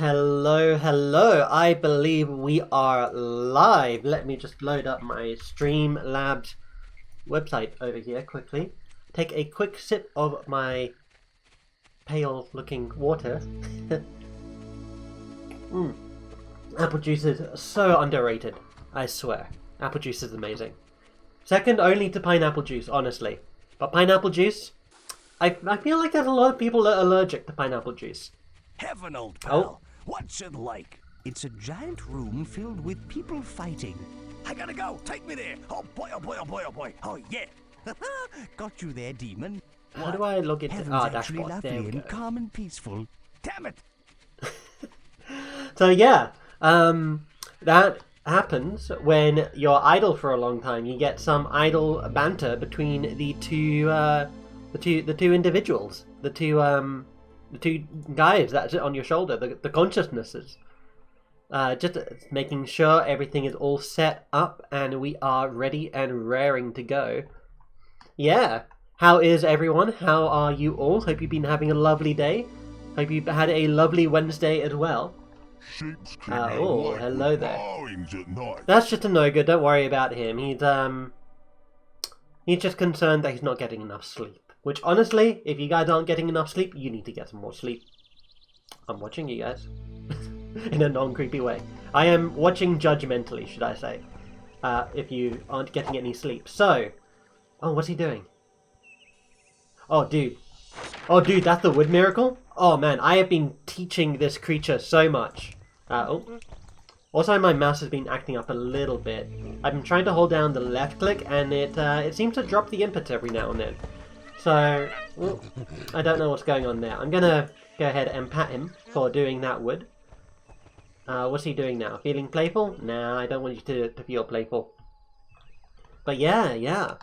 Hello, hello. I believe we are live. Let me just load up my Streamlabs website over here quickly. Take a quick sip of my pale looking water. Apple juice is so underrated, I swear. Apple juice is amazing. Second only to pineapple juice, honestly. But pineapple juice, I feel like there's a lot of people that are allergic to pineapple juice. Heaven, old pal. What's it like? It's a giant room filled with people fighting. I gotta go. Take me there. Oh boy, oh boy, oh boy, oh boy. Oh yeah. Got you there, demon. How do I log into Heaven's actually dashboard? lovely There we and go. calm and peaceful. Damn it. So yeah, that happens when you're idle for a long time. You get some idle banter between the two individuals, the two guys that sit on your shoulder, the consciousnesses. Just making sure everything is all set up and we are ready and raring to go. Yeah, how is everyone? How are you all? Hope you've been having a lovely day. Hope you've had a lovely Wednesday as well. Oh, hello there. That's just a no-good. Don't worry about him. He's just concerned that he's not getting enough sleep. Which, honestly, if you guys aren't getting enough sleep, you need to get some more sleep. I'm watching you guys. In a non-creepy way. I am watching judgmentally, should I say. If you aren't getting any sleep. So, oh, what's he doing? Oh, dude. Oh, dude, that's the wood miracle? Oh, man, I have been teaching this creature so much. Also, my mouse has been acting up a little bit. I've been trying to hold down the left click, and it seems to drop the inputs every now and then. So, I don't know what's going on there. I'm gonna go ahead and pat him for doing that wood. What's he doing now? Feeling playful? Nah, I don't want you to feel playful. But yeah.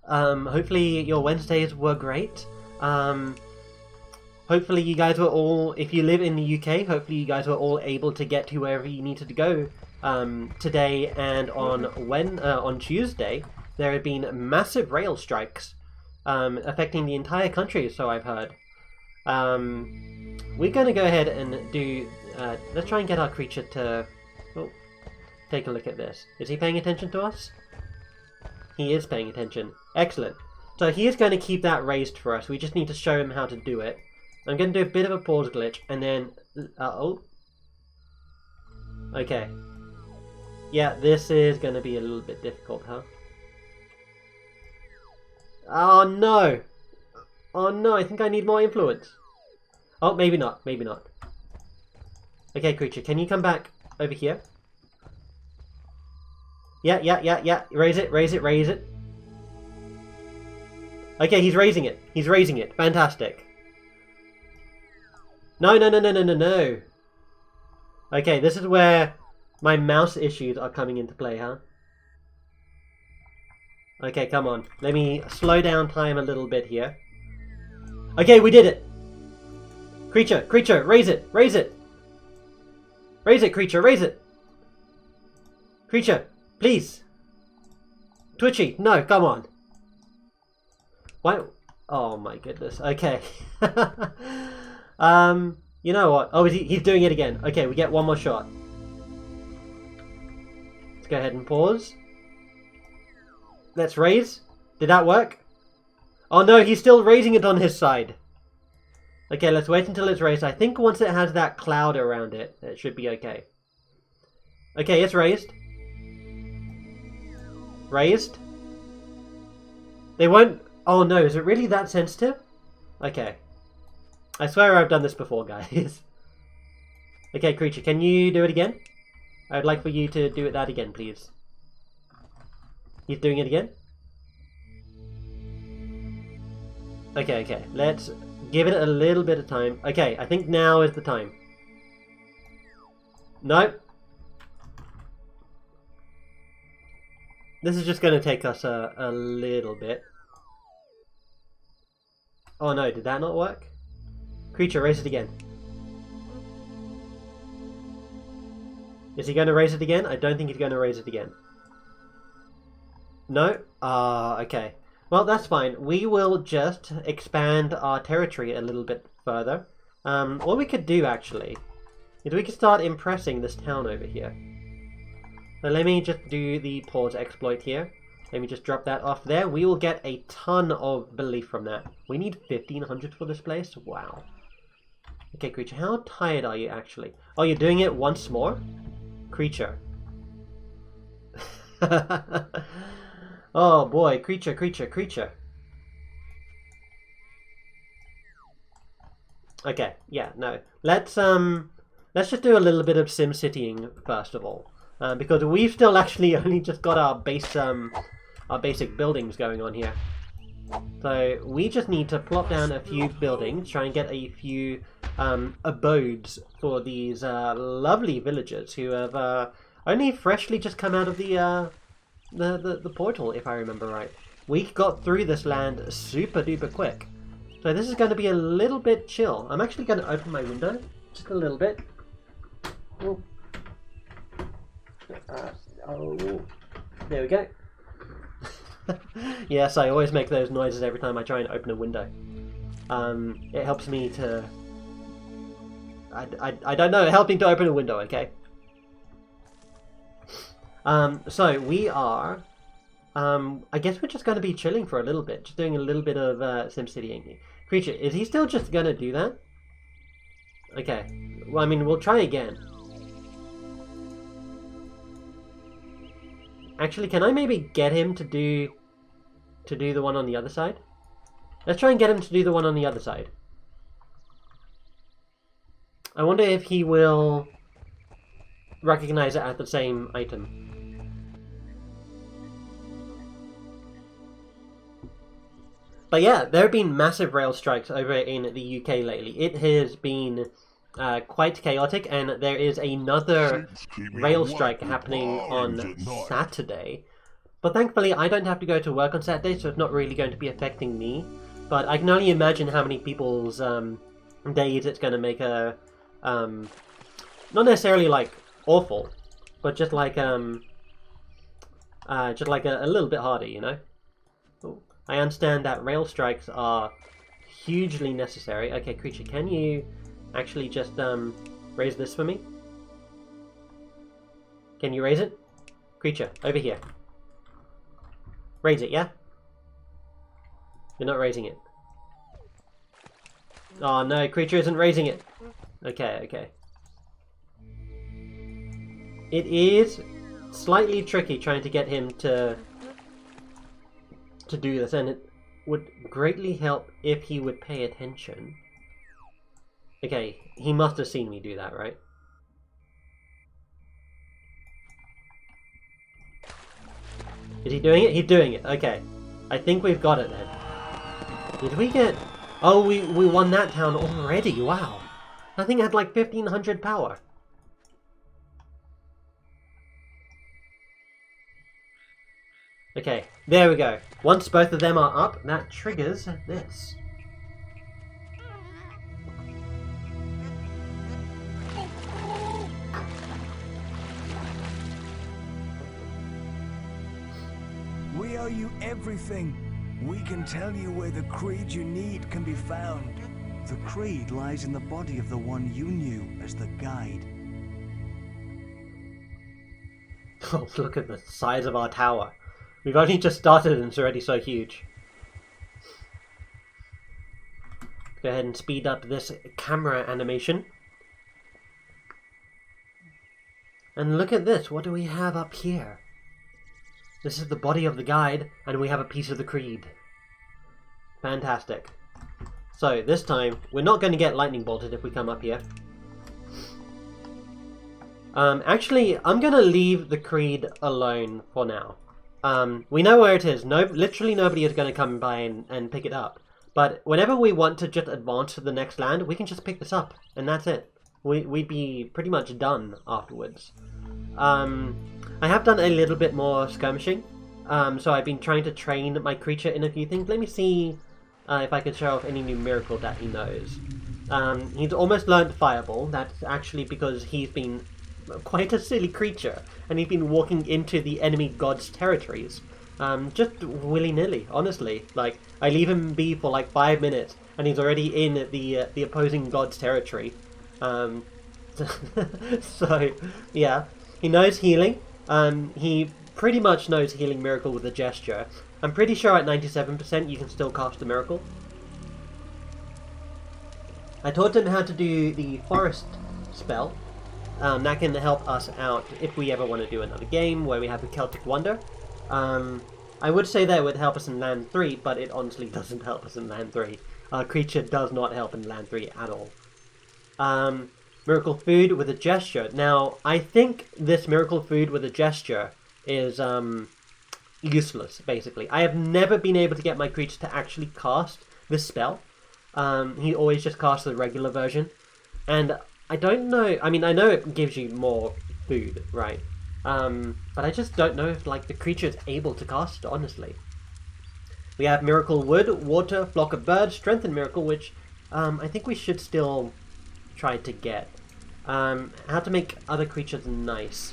Hopefully your Wednesdays were great. Hopefully you guys were all, if you live in the UK, hopefully you guys were all able to get to wherever you needed to go today and on Tuesday. There have been massive rail strikes affecting the entire country, so I've heard. We're going to go ahead and do, let's try and get our creature to, take a look at this. Is he paying attention to us? He is paying attention. Excellent. So he is going to keep that raised for us. We just need to show him how to do it. I'm going to do a bit of a pause glitch, and then... Okay. Yeah, this is going to be a little bit difficult, huh? Oh, no! Oh, no, I think I need more influence. Oh, maybe not. Maybe not. Okay, creature, can you come back over here? Yeah. Raise it, raise it, raise it. Okay, he's raising it. He's raising it. Fantastic. No. Okay, this is where my mouse issues are coming into play, huh? Okay, come on. Let me slow down time a little bit here. Okay, we did it! Creature, raise it, raise it! Raise it, creature, raise it! Creature, please! Twitchy, no, come on. Why? Oh my goodness. Okay. You know what? Oh, he's doing it again. Okay, we get one more shot. Let's go ahead and pause. Let's raise. Did that work? Oh no, he's still raising it on his side. Okay, let's wait until it's raised. I think once it has that cloud around it, it should be okay. Okay, it's raised. Raised. They won't... Oh no, is it really that sensitive? Okay. I swear I've done this before, guys. Okay, creature, can you do it again? I would like for you to do that again, please. He's doing it again? Okay. Let's give it a little bit of time. Okay, I think now is the time. Nope. This is just going to take us a little bit. Oh no, did that not work? Creature, raise it again. Is he going to raise it again? I don't think he's going to raise it again. No? Okay. Well, that's fine. We will just expand our territory a little bit further. What we could do, actually, is we can start impressing this town over here. So let me just do the pause exploit here. Let me just drop that off there. We will get a ton of belief from that. We need 1,500 for this place? Wow. Okay, creature, how tired are you actually? Oh, you're doing it once more? Creature. Oh boy, creature. Okay, yeah, no. Let's just do a little bit of SimCitying first of all. Because we've still actually only just got our basic buildings going on here. So we just need to plop down a few buildings, try and get a few abodes for these lovely villagers who have only freshly just come out of the portal, if I remember right. We got through this land super duper quick. So this is going to be a little bit chill. I'm actually going to open my window just a little bit. Oh. There we go. Yes, I always make those noises every time I try and open a window. It helps me to... I don't know, help me to open a window, okay? So we are... I guess we're just going to be chilling for a little bit, just doing a little bit of SimCitying. Creature, is he still just going to do that? Okay, well, I mean, we'll try again. Actually, can I maybe get him to do the one on the other side? Let's try and get him to do the one on the other side. I wonder if he will recognize it as the same item. But yeah, there have been massive rail strikes over in the UK lately. It has been quite chaotic, and there is another rail strike happening on Saturday. But thankfully, I don't have to go to work on Saturday, so it's not really going to be affecting me. But I can only imagine how many people's days it's going to make a... not necessarily, like, awful, but just like a little bit harder, you know? Ooh. I understand that rail strikes are hugely necessary. Okay, creature, can you actually just raise this for me? Can you raise it? Creature, over here. Raise it, yeah? You're not raising it. Oh no, creature isn't raising it. Okay. It is slightly tricky trying to get him to do this, and it would greatly help if he would pay attention. Okay, he must have seen me do that, right? Is he doing it? He's doing it. Okay. I think we've got it then. Did we get... Oh, we won that town already. Wow. That thing had like 1,500 power. Okay, there we go. Once both of them are up, that triggers this. We owe you everything. We can tell you where the creed you need can be found. The creed lies in the body of the one you knew as the guide. Oh, look at the size of our tower. We've only just started and it's already so huge. Go ahead and speed up this camera animation. And look at this, what do we have up here? This is the body of the guide, and we have a piece of the creed. Fantastic. So, this time, we're not going to get lightning bolted if we come up here. Actually, I'm going to leave the creed alone for now. We know where it is. Literally nobody is going to come by and pick it up. But whenever we want to just advance to the next land, we can just pick this up, and that's it. We'd be pretty much done afterwards. I have done a little bit more skirmishing, so I've been trying to train my creature in a few things. Let me see if I can show off any new miracle that he knows. He's almost learned Fireball. That's actually because he's been quite a silly creature, and he's been walking into the enemy god's territories. Just willy-nilly, honestly. Like, I leave him be for like 5 minutes, and he's already in the opposing god's territory. So, yeah, he knows healing. He pretty much knows healing miracle with a gesture. I'm pretty sure at 97% you can still cast a miracle. I taught him how to do the forest spell. That can help us out if we ever want to do another game where we have a Celtic Wonder. I would say that it would help us in Land 3, but it honestly doesn't help us in Land 3. Our creature does not help in Land 3 at all. Miracle Food with a gesture. Now, I think this Miracle Food with a gesture is useless, basically. I have never been able to get my creature to actually cast this spell. He always just casts the regular version. And I don't know, I mean, I know it gives you more food, right? But I just don't know if, like, the creature is able to cast it, honestly. We have Miracle Wood, Water, Flock of Birds, Strengthen Miracle, which I think we should still try to get. How to make other creatures nice.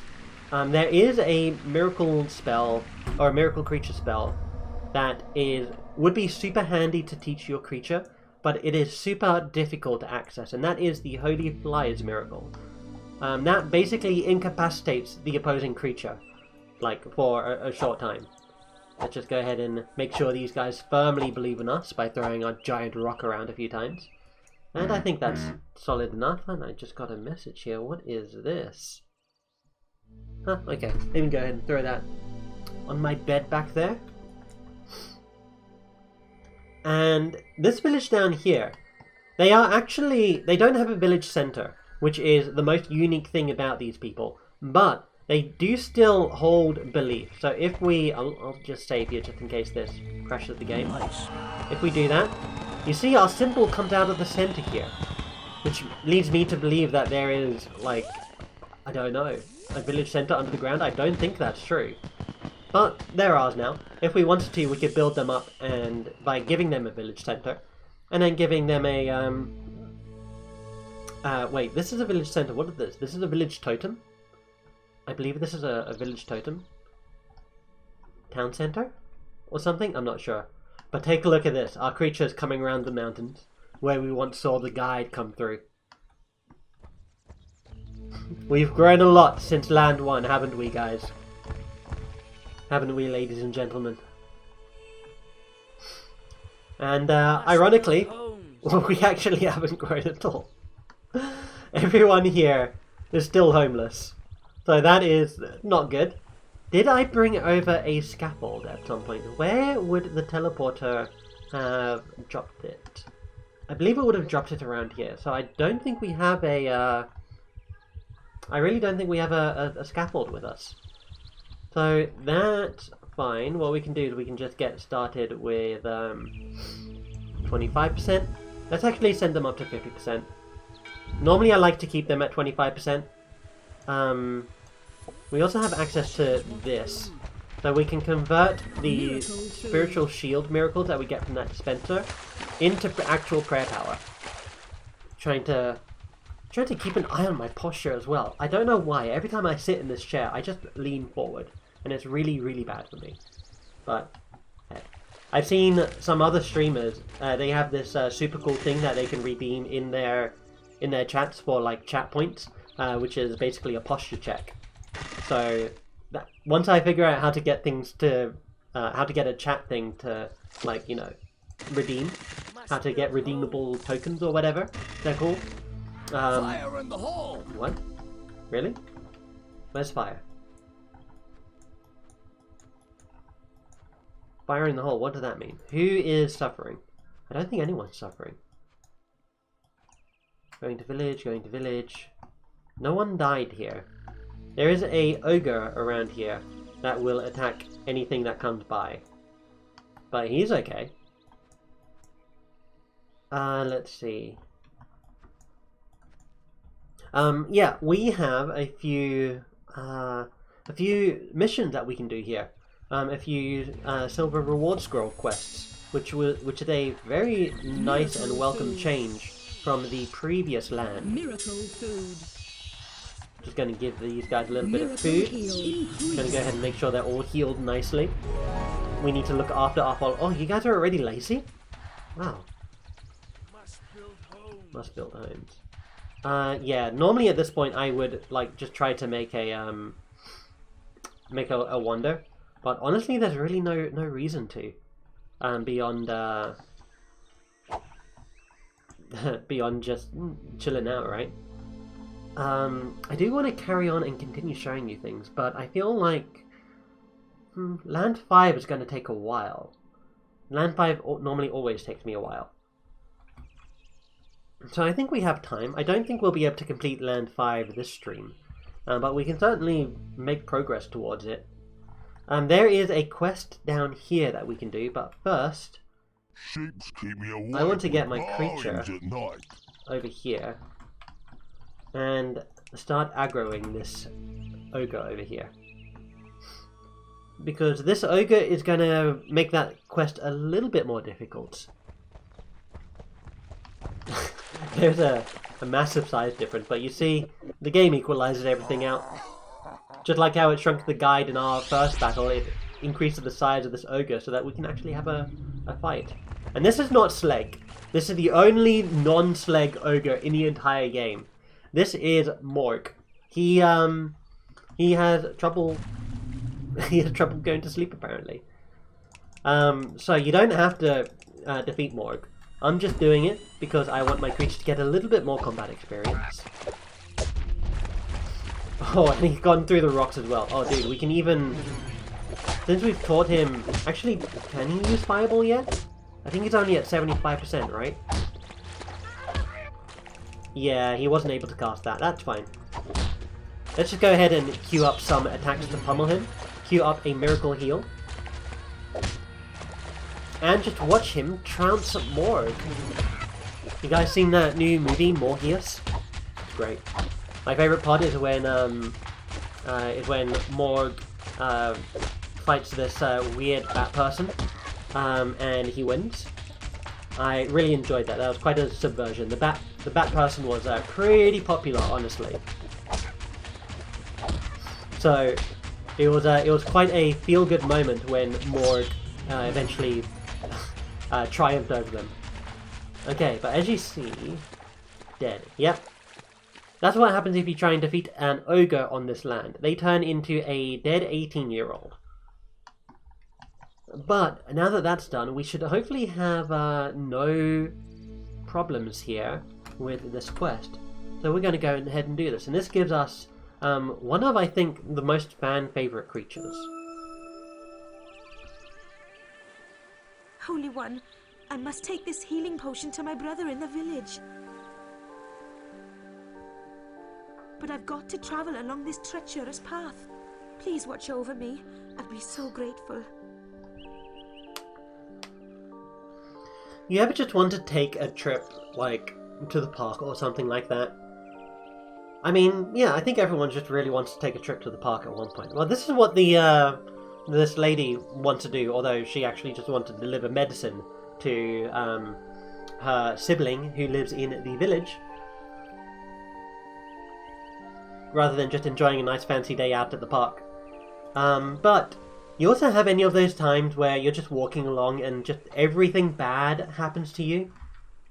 There is a miracle spell, or a miracle creature spell, that would be super handy to teach your creature, but it is super difficult to access, and that is the Holy Flyers Miracle. That basically incapacitates the opposing creature, like, for a short time. Let's just go ahead and make sure these guys firmly believe in us by throwing our giant rock around a few times. And I think that's solid enough, and I just got a message here. What is this? Huh, okay. Let me go ahead and throw that on my bed back there. And this village down here, they don't have a village center, which is the most unique thing about these people, but they do still hold belief. So if we, I'll just save here just in case this crashes the game. Nice. If we do that, you see our symbol comes out of the center here, which leads me to believe that there is, like, I don't know, a village center under the ground. I don't think that's true. But they're ours now. If we wanted to, we could build them up and by giving them a village center, and then giving them a wait, this is a village center. What is this? This is a village totem. I believe this is a village totem. Town center or something. I'm not sure. But take a look at this. Our creature is coming around the mountains where we once saw the guide come through. We've grown a lot since Land 1, haven't we, guys? Haven't we, ladies and gentlemen? And ironically, we actually haven't grown at all. Everyone here is still homeless. So that is not good. Did I bring over a scaffold at some point? Where would the teleporter have dropped it? I believe it would have dropped it around here. So I don't think we have a... I really don't think we have a scaffold with us. So that's fine. What we can do is we can just get started with 25%. Let's actually send them up to 50%. Normally I like to keep them at 25%. We also have access to this. So we can convert the spiritual shield miracles that we get from that dispenser into actual prayer power. Trying to keep an eye on my posture as well. I don't know why. Every time I sit in this chair, I just lean forward. And it's really, really bad for me. But, hey. I've seen some other streamers, they have this super cool thing that they can redeem in their chats for, like, chat points, which is basically a posture check. So, once I figure out how to get things to, how to get a chat thing to, like, you know, redeem, how to get redeemable tokens or whatever, they're cool. Fire in the hole! What? Really? Where's fire? Fire in the hole, what does that mean? Who is suffering? I don't think anyone's suffering. Going to village, going to village. No one died here. There is a ogre around here that will attack anything that comes by. But he's okay. Let's see. Yeah, we have a few missions that we can do here. A few silver reward scroll quests, which is a very nice and welcome change from the previous land. Miracle food. Just going to give these guys a little bit of food. Going to go ahead and make sure they're all healed nicely. We need to look after our follow. Oh, you guys are already lazy? Wow. Must build homes. Yeah, normally at this point I would like just try to make a wonder, but honestly there's really no reason to, beyond beyond just chilling out, right? I do want to carry on and continue showing you things, but I feel like Land 5 is going to take a while. Land 5 normally always takes me a while. So I think we have time. I don't think we'll be able to complete Land 5 this stream, but we can certainly make progress towards it. There is a quest down here that we can do, but first, Sheeps keep me awake I want to get with my creature lions at night. over here and start aggroing this ogre over here. Because this ogre is going to make that quest a little bit more difficult. There's a massive size difference, but you see, the game equalizes everything out. Just like how it shrunk the guide in our first battle, it increases the size of this ogre so that we can actually have a fight. And this is not Sleg. This is the only non-Sleg ogre in the entire game. This is Morg. He has trouble. He has trouble going to sleep apparently. So you don't have to defeat Morg. I'm just doing it because I want my creature to get a little bit more combat experience. Oh, and he's gone through the rocks as well. Oh, dude, we can even... Since we've taught him... Actually, can he use Fireball yet? I think he's only at 75%, right? Yeah, he wasn't able to cast that. That's fine. Let's just go ahead and queue up some attacks to pummel him. Queue up a Miracle Heal. And just watch him trounce Morg. You guys seen that new movie, Morbius? It's great. My favourite part is when Morg fights this weird bat person, and he wins. I really enjoyed that. That was quite a subversion. The bat person was pretty popular, honestly. So it was quite a feel-good moment when Morg eventually triumphed over them. Okay, but as you see, dead. Yep. That's what happens if you try and defeat an ogre on this land. They turn into a dead 18-year-old. But now that that's done, we should hopefully have no problems here with this quest. So we're going to go ahead and do this. And this gives us one of, I think, the most fan-favorite creatures. Holy One, I must take this healing potion to my brother in the village. But I've got to travel along this treacherous path. Please watch over me. I'd be so grateful. You ever just want to take a trip, like, to the park or something like that? I mean, yeah, I think everyone just really wants to take a trip to the park at one point. Well, this is what this lady wants to do, although she actually just wanted to deliver medicine to her sibling who lives in the village, rather than just enjoying a nice fancy day out at the park. But you also have any of those times where you're just walking along and just everything bad happens to you?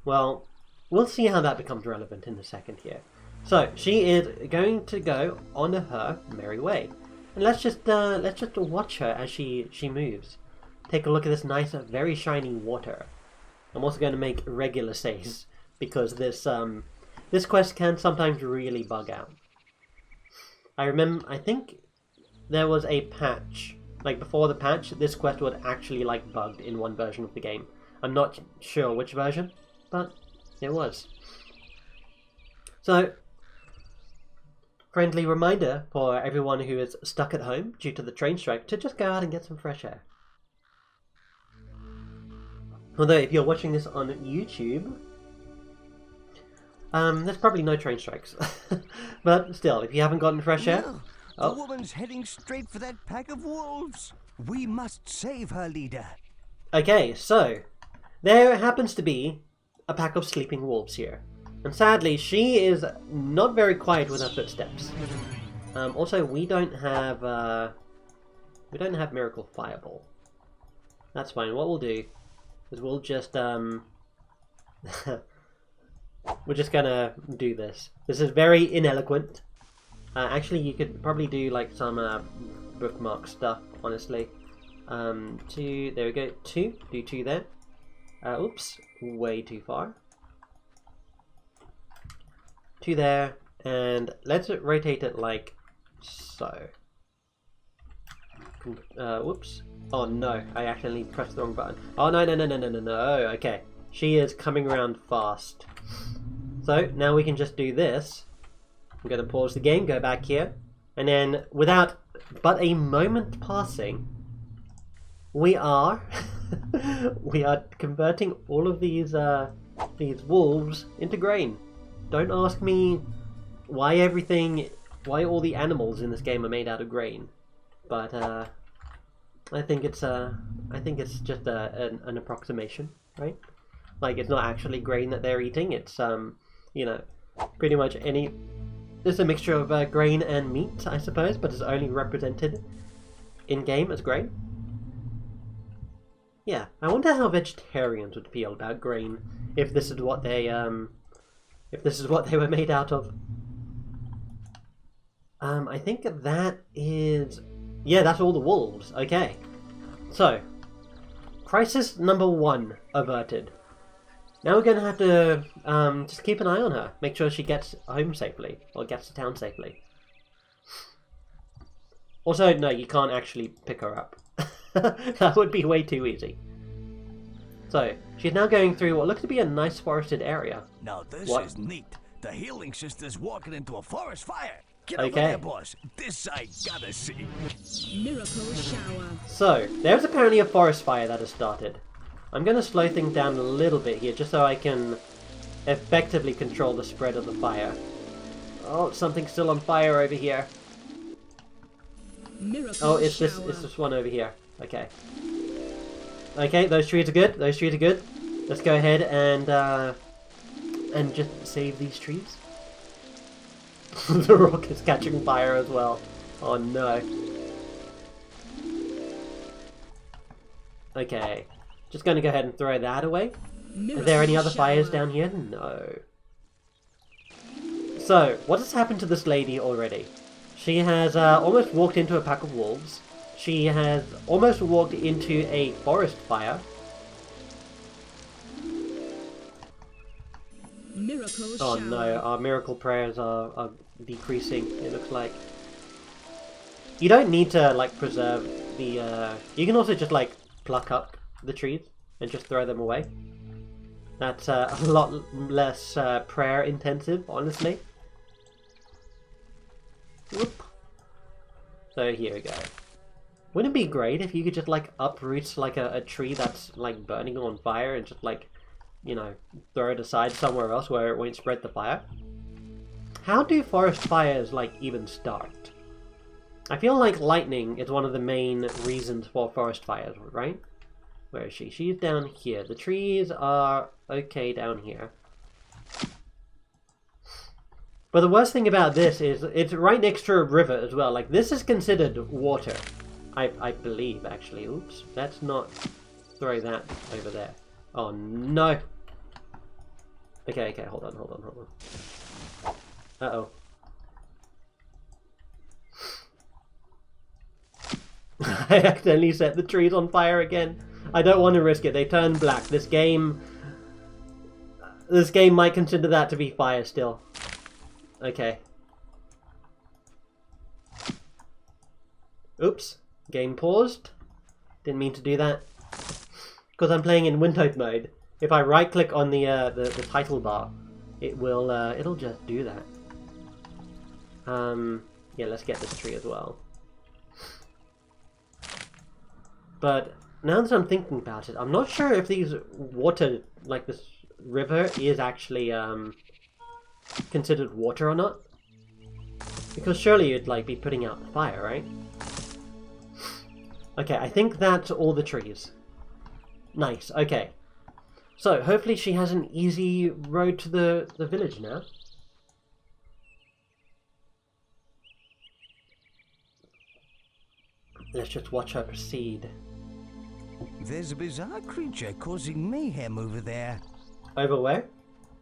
Well, we'll see how that becomes relevant in a second here. So, she is going to go on her merry way. And let's just watch her as she moves. Take a look at this nice, very shiny water. I'm also going to make regular saves, because this quest can sometimes really bug out. I think there was a patch, like before the patch, this quest was actually like bugged in one version of the game. I'm not sure which version, but it was. So, friendly reminder for everyone who is stuck at home due to the train strike to just go out and get some fresh air. Although if you're watching this on YouTube, there's probably no train strikes. But still, if you haven't gotten fresh air... The woman's heading straight for that pack of wolves. We must save her leader. Okay, so there happens to be a pack of sleeping wolves here. And sadly, she is not very quiet with her footsteps. Also, we don't have Miracle Fireball. That's fine. What we'll do is we'll just we're just gonna do this. This is very ineloquent. Actually, you could probably do like some bookmark stuff, honestly. 2, there we go, 2, do 2 there. Oops, way too far. 2 there, and let's rotate it like so. Whoops. Oh no, I accidentally pressed the wrong button. Oh no, okay. She is coming around fast. So, now we can just do this. I'm going to pause the game, go back here, and then without but a moment passing, we are converting all of these wolves into grain. Don't ask me why all the animals in this game are made out of grain, but I think it's just an approximation, right? Like, it's not actually grain that they're eating. It's you know, pretty much any. It's a mixture of grain and meat, I suppose, but it's only represented in game as grain. Yeah, I wonder how vegetarians would feel about grain if this is what they were made out of. I think that is, yeah, that's all the wolves. Okay, so crisis number 1 averted. Now we're going to have to just keep an eye on her. Make sure she gets home safely, or gets to town safely. Also, no, you can't actually pick her up. That would be way too easy. So, she's now going through what looks to be a nice forested area. Now this What? is neat. The healing sister's walking into a forest fire. Get Okay. over there, boss. This I gotta see. Miracle shower. So, there's apparently a forest fire that has started. I'm going to slow things down a little bit here, just so I can effectively control the spread of the fire. Oh, something's still on fire over here. Miracle Oh, it's shower. this one over here. Okay. Okay, those trees are good. Those trees are good. Let's go ahead and just save these trees. The rock is catching fire as well. Oh no. Okay. Just going to go ahead and throw that away. Are there any other fires down here? No. So, what has happened to this lady already? She has almost walked into a pack of wolves. She has almost walked into a forest fire. Miracle Oh shower. no, our miracle prayers are decreasing, it looks like. You don't need to, like, preserve the, you can also just, like, pluck up the trees and just throw them away. That's a lot less prayer intensive, honestly. Whoop. So here we go. Wouldn't it be great if you could just, like, uproot, like, a tree that's, like, burning on fire and just, like, you know, throw it aside somewhere else where it won't spread the fire? How do forest fires, like, even start? I feel like lightning is one of the main reasons for forest fires, right? Where is she? She's down here. The trees are okay down here. But the worst thing about this is it's right next to a river as well. Like, this is considered water. I believe, actually. Oops. Let's not throw that over there. Oh, no. Okay, hold on. Uh-oh. I accidentally set the trees on fire again. I don't want to risk it. They turn black. This game might consider that to be fire still. Okay. Oops. Game paused. Didn't mean to do that. Because I'm playing in windowed mode. If I right click on the title bar, it will it'll just do that. Yeah, let's get this tree as well. But now that I'm thinking about it, I'm not sure if these water, like this river, is actually considered water or not. Because surely you'd like be putting out the fire, right? Okay, I think that's all the trees. Nice, okay. So, hopefully she has an easy road to the village now. Let's just watch her proceed. There's a bizarre creature causing mayhem over there. Over where?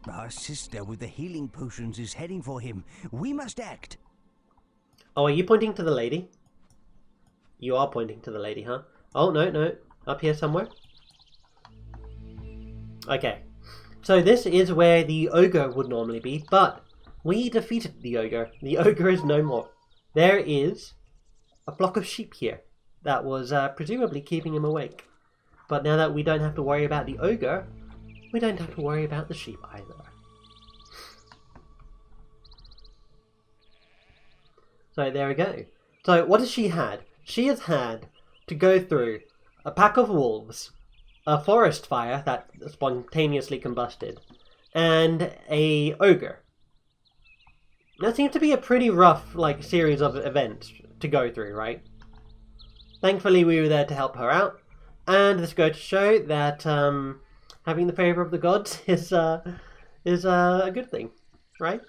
Our sister with the healing potions is heading for him. We must act. Oh, are you pointing to the lady? You are pointing to the lady, huh? Oh, no, no. Up here somewhere? Okay. So this is where the ogre would normally be, but we defeated the ogre. The ogre is no more. There is a flock of sheep here that was presumably keeping him awake. But now that we don't have to worry about the ogre, we don't have to worry about the sheep either. So there we go. So what has she had? She has had to go through a pack of wolves, a forest fire that spontaneously combusted, and a ogre. That seems to be a pretty rough series of events to go through, right? Thankfully we were there to help her out, and this goes to show that having the favour of the gods is a good thing, right?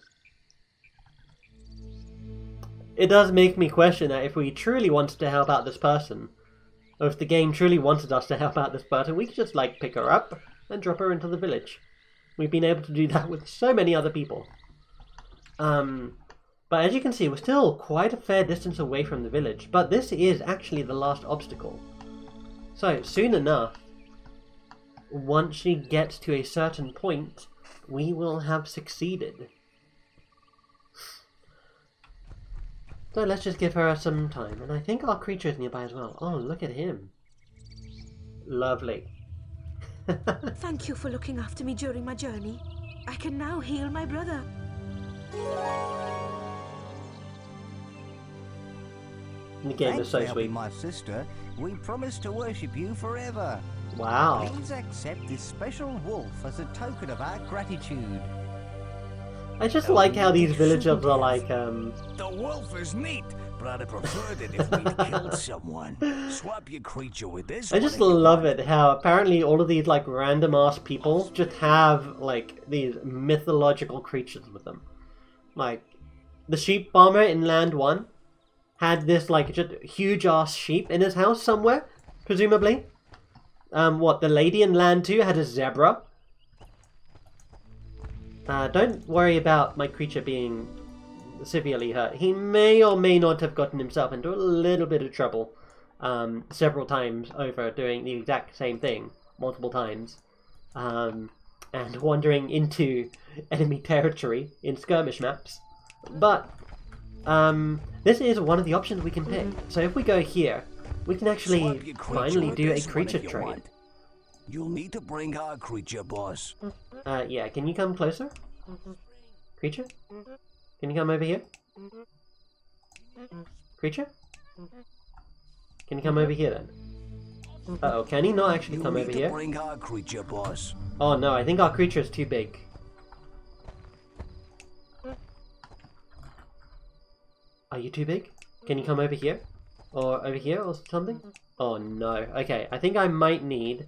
It does make me question that if we truly wanted to help out this person, or if the game truly wanted us to help out this person, we could just pick her up and drop her into the village. We've been able to do that with so many other people. But as you can see, we're still quite a fair distance away from the village, but this is actually the last obstacle. So soon enough, once she gets to a certain point, we will have succeeded. So let's just give her some time. And I think our creature is nearby as well. Oh, look at him. Lovely. Thank you for looking after me during my journey. I can now heal my brother. The game is so Thanks for helping sweet. my sister. We promise to worship you forever. Wow. Please accept this special wolf as a token of our gratitude. I just like how these villagers are The wolf is neat, but I'd have preferred it if we'd killed someone. Swap your creature with this I one just if you love want. it how apparently all of these random ass people just have these mythological creatures with them. The sheep farmer in Land 1 had this just huge ass sheep in his house somewhere, presumably. The lady in Land 2 had a zebra. Don't worry about my creature being severely hurt. He may or may not have gotten himself into a little bit of trouble several times over doing the exact same thing multiple times and wandering into enemy territory in skirmish maps. But this is one of the options we can pick. So if we go here, we can actually Swap your creature finally with do a this one creature if you trade. want. You'll need to bring our creature, boss. Yeah, can you come closer? Creature? Can you come over here? Creature? Can you come over here then? Uh-oh, can he not actually You'll come need over to here? bring our creature, boss. Oh no, I think our creature is too big. Are you too big? Can you come over here? Or over here or something? Oh no. Okay, I think I might need...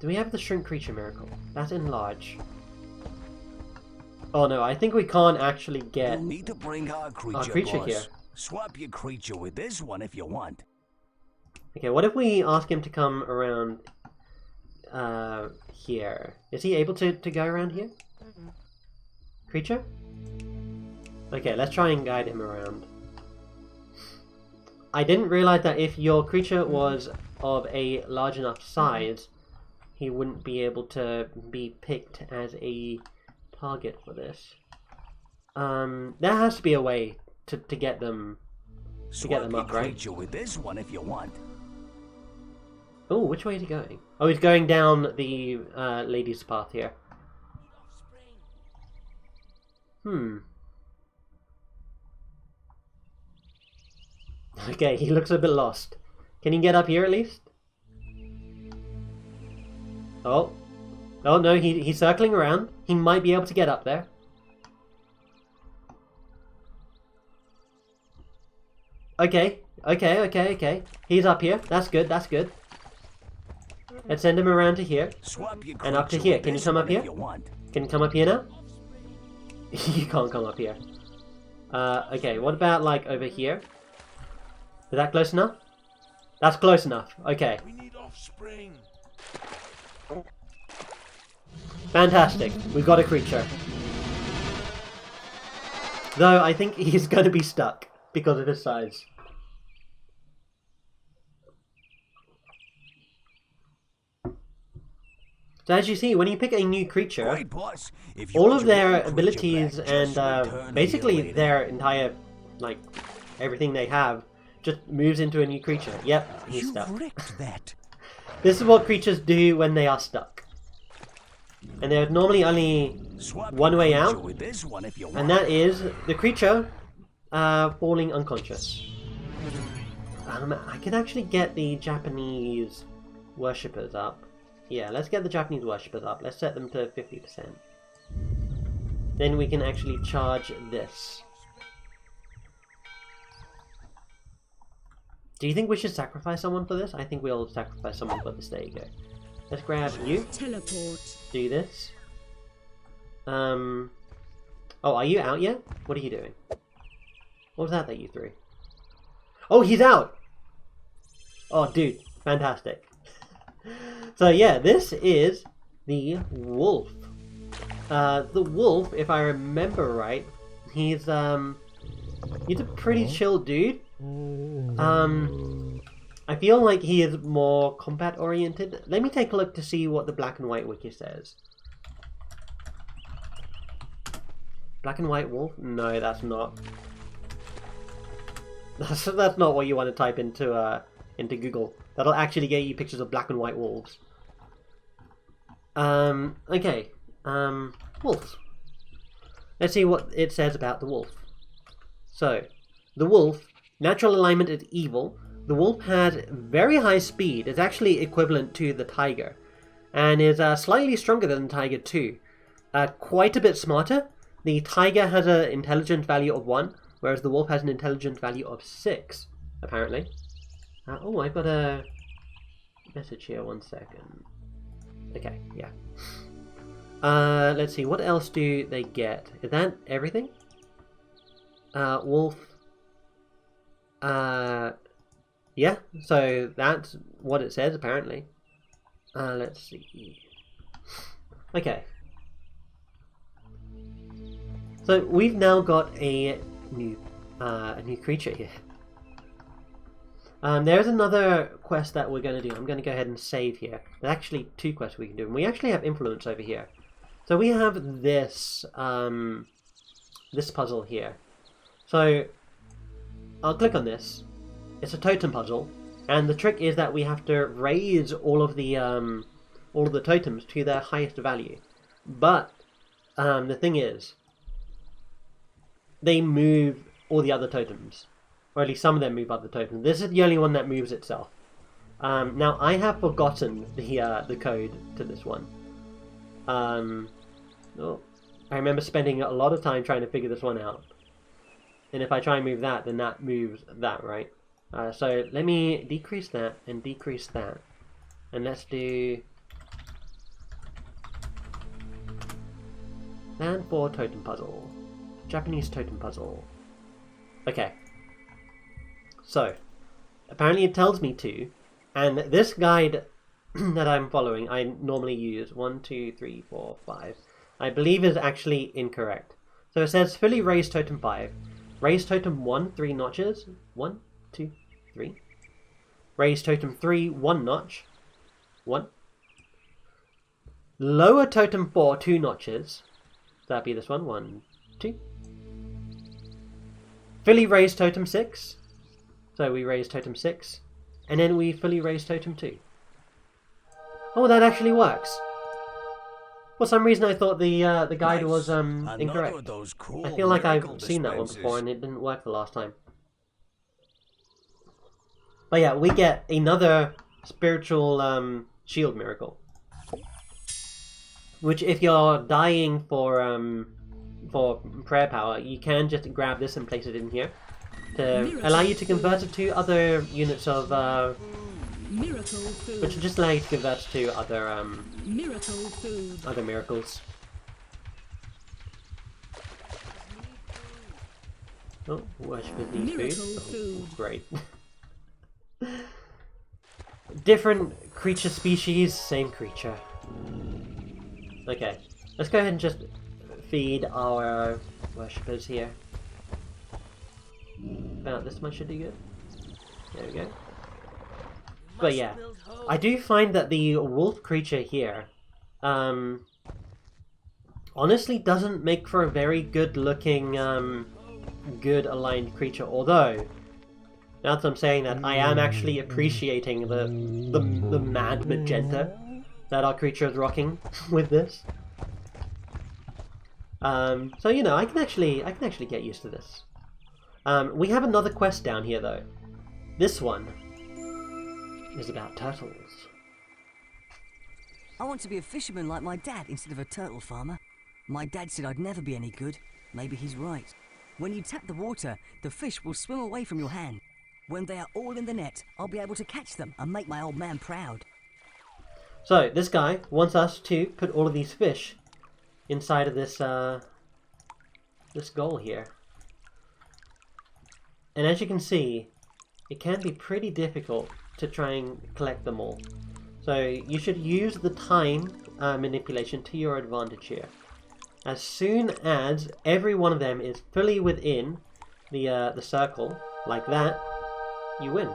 Do we have the shrink creature miracle? That's enlarge. Oh no, I think we can't actually get You'll need to bring our creature, creature boss. here. Swap your creature with this one if you want. Okay, what if we ask him to come around here? Is he able to go around here? Creature? Okay, let's try and guide him around. I didn't realize that if your creature was of a large enough size, he wouldn't be able to be picked as a target for this. There has to be a way to get them Swap your up, right? creature with this one if you want. Oh, which way is he going? Oh, he's going down the lady's path here. Okay, he looks a bit lost. Can he get up here at least? Oh. Oh no, he's circling around. He might be able to get up there. Okay. He's up here. That's good, that's good. Let's send him around to here. Swap your And up to creature here. with Can you this come one up if here? you want. Can you come up here now? You can't come up here. Okay, what about over here? Is that close enough? That's close enough. Okay. We need offspring. Fantastic. We've got a creature. Though I think he's going to be stuck because of his size. So as you see, when you pick a new creature, Right, boss. If all yours of their were a creature abilities back, and just return basically here later. their entire, like, everything they have just moves into a new creature. Yep, he's You've stuck. wrecked that. This is what creatures do when they are stuck. And there's normally only Swap one your way creature out, with this one if you want. and that is the creature falling unconscious. I can actually get the Japanese worshippers up. Yeah, let's get the Japanese worshippers up. Let's set them to 50%. Then we can actually charge this. Do you think we should sacrifice someone for this? I think we'll sacrifice someone for this. There you go. Let's grab you. Teleport. Do this. Oh, are you out yet? What are you doing? What was that you threw? Oh, he's out! Oh, dude. Fantastic. So, yeah, this is the wolf. The wolf, if I remember right, he's a pretty chill dude. I feel like he is more combat oriented. Let me take a look to see what the Black and White wiki says. Black and White wolf? No, that's not. That's not what you want to type into Google. That'll actually get you pictures of black and white wolves. Okay. Wolves. Let's see what it says about the wolf. So, the wolf, natural alignment is evil. The wolf has very high speed. It's actually equivalent to the tiger. And is slightly stronger than the tiger too. Quite a bit smarter. The tiger has an intelligence value of 1, whereas the wolf has an intelligence value of 6, apparently. Oh, I've got a message here, 1 second. Okay, yeah. Let's see, what else do they get? Is that everything? Wolf. Yeah, so that's what it says, apparently. Let's see. Okay. So we've now got a new creature here. There's another quest that we're going to do. I'm going to go ahead and save here. There's actually 2 quests we can do, and we actually have influence over here. So we have this this puzzle here. So I'll click on this. It's a totem puzzle, and the trick is that we have to raise all of the totems to their highest value. But the thing is, they move all the other totems. Or at least some of them move other totems. This is the only one that moves itself. Now, I have forgotten the code to this one. Oh, I remember spending a lot of time trying to figure this one out. And if I try and move that, then that moves that, right? So let me decrease that and decrease that. And let's do... Land 4 totem puzzle. Japanese totem puzzle. Okay. So, apparently it tells me to, and this guide that I'm following, I normally use 1, 2, 3, 4, 5, I believe is actually incorrect. So it says fully raise totem 5, raise totem 1, 3 notches, 1, 2, 3, raise totem 3, 1 notch, 1, lower totem 4, 2 notches, so that'd be this one, 1, 2, fully raise totem 6, so we raise totem 6, and then we fully raise totem 2. Oh, that actually works. For some reason I thought the guide was incorrect. Cool I feel like I've miracle seen that one dispensers. before and it didn't work the last time. But yeah, we get another spiritual shield miracle. Which if you're dying for prayer power, you can just grab this and place it in here to allow you to convert it to other units of Miracle food. which will just allow you to convert it to other Miracle food. other miracles. Oh, worship of these Miracle food. food. Oh, great. Different creature species, same creature. Okay, let's go ahead and just feed our worshippers here. About this much should do good. There we go. But yeah, I do find that the wolf creature here, honestly doesn't make for a very good looking, good aligned creature, although, now that I'm saying that, I am actually appreciating the mad magenta that our creature is rocking with this. So you know, I can actually get used to this. We have another quest down here though. This one is about turtles. I want to be a fisherman like my dad instead of a turtle farmer. My dad said I'd never be any good. Maybe he's right. When you tap the water, the fish will swim away from your hand. When they are all in the net, I'll be able to catch them and make my old man proud. So, this guy wants us to put all of these fish inside of this, this goal here. And as you can see, it can be pretty difficult to try and collect them all. So, you should use the time manipulation to your advantage here. As soon as every one of them is fully within the circle, like that, you win.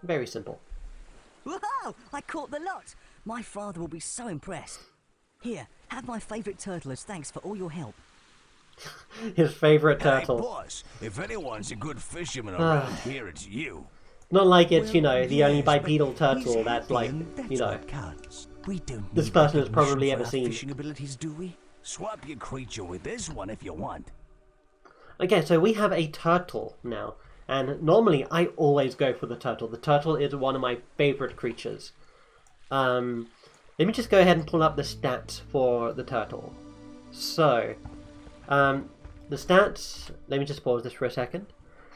Very simple. Whoa! I caught the lot! My father will be so impressed. Here, have my favourite turtle as thanks for all your help. His favourite Hey, turtle. boss, if anyone's a good fisherman around here, it's you. Not like it's, you know, the only Yes, but bipedal turtle he's that's like, happy and that's you know, what counts. We don't this need person has probably recognition ever for our seen. fishing abilities, do we? Swap your creature with this one if you want. Okay, so we have a turtle now, and normally I always go for the turtle. The turtle is one of my favourite creatures. Let me just go ahead and pull up the stats for the turtle. So, the stats, let me just pause this for a second.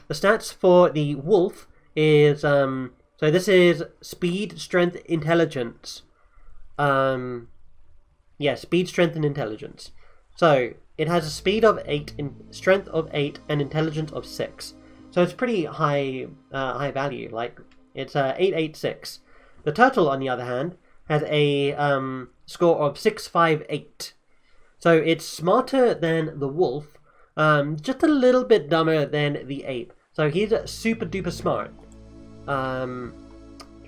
The stats for the wolf is, so this is speed, strength, intelligence. Yeah, speed, strength, and intelligence. So, it has a speed of 8, strength of 8, and intelligence of 6. So it's pretty high high value, like, it's 886. The turtle, on the other hand, has a score of 658. So it's smarter than the wolf, just a little bit dumber than the ape. So he's super duper smart. Trying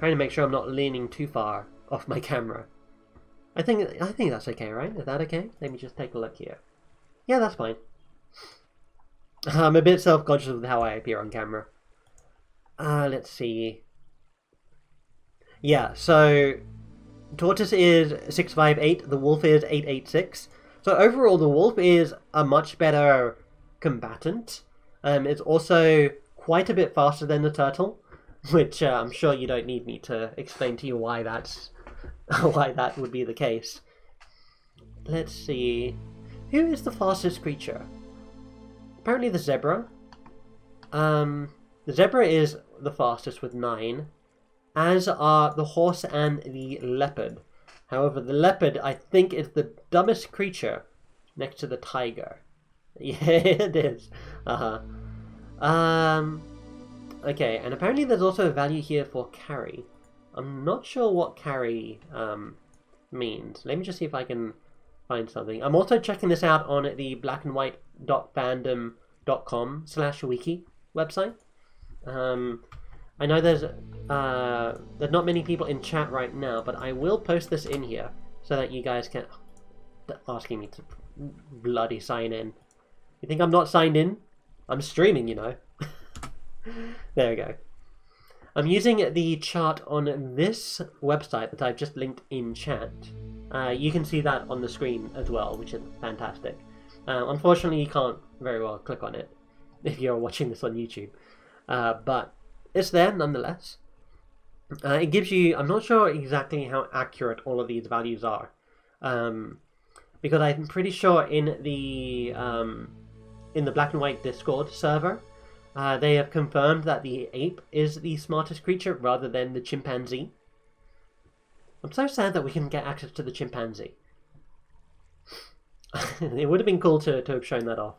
to make sure I'm not leaning too far off my camera. I think that's okay, right? Is that okay? Let me just take a look here. Yeah, that's fine. I'm a bit self-conscious with how I appear on camera. Let's see. Yeah, so tortoise is 658, the wolf is 886. So overall, the wolf is a much better combatant. It's also quite a bit faster than the turtle, which I'm sure you don't need me to explain to you why that's why that would be the case. Let's see. Who is the fastest creature? Apparently the zebra. The zebra is the fastest with 9, as are the horse and the leopard. However, the leopard, I think, is the dumbest creature next to the tiger. Yeah, it is. Okay, and apparently there's also a value here for carry. I'm not sure what carry means. Let me just see if I can find something. I'm also checking this out on the blackandwhite.fandom.com/wiki website. I know there's not many people in chat right now, but I will post this in here so that you guys can... They're asking me to bloody sign in. You think I'm not signed in? I'm streaming, you know. There we go. I'm using the chart on this website that I've just linked in chat. You can see that on the screen as well, which is fantastic. Unfortunately, you can't very well click on it if you're watching this on YouTube. But it's there nonetheless. It gives you... I'm not sure exactly how accurate all of these values are. Because I'm pretty sure in the Black and White Discord server, they have confirmed that the ape is the smartest creature rather than the chimpanzee. I'm so sad that we couldn't get access to the chimpanzee. It would have been cool to have shown that off.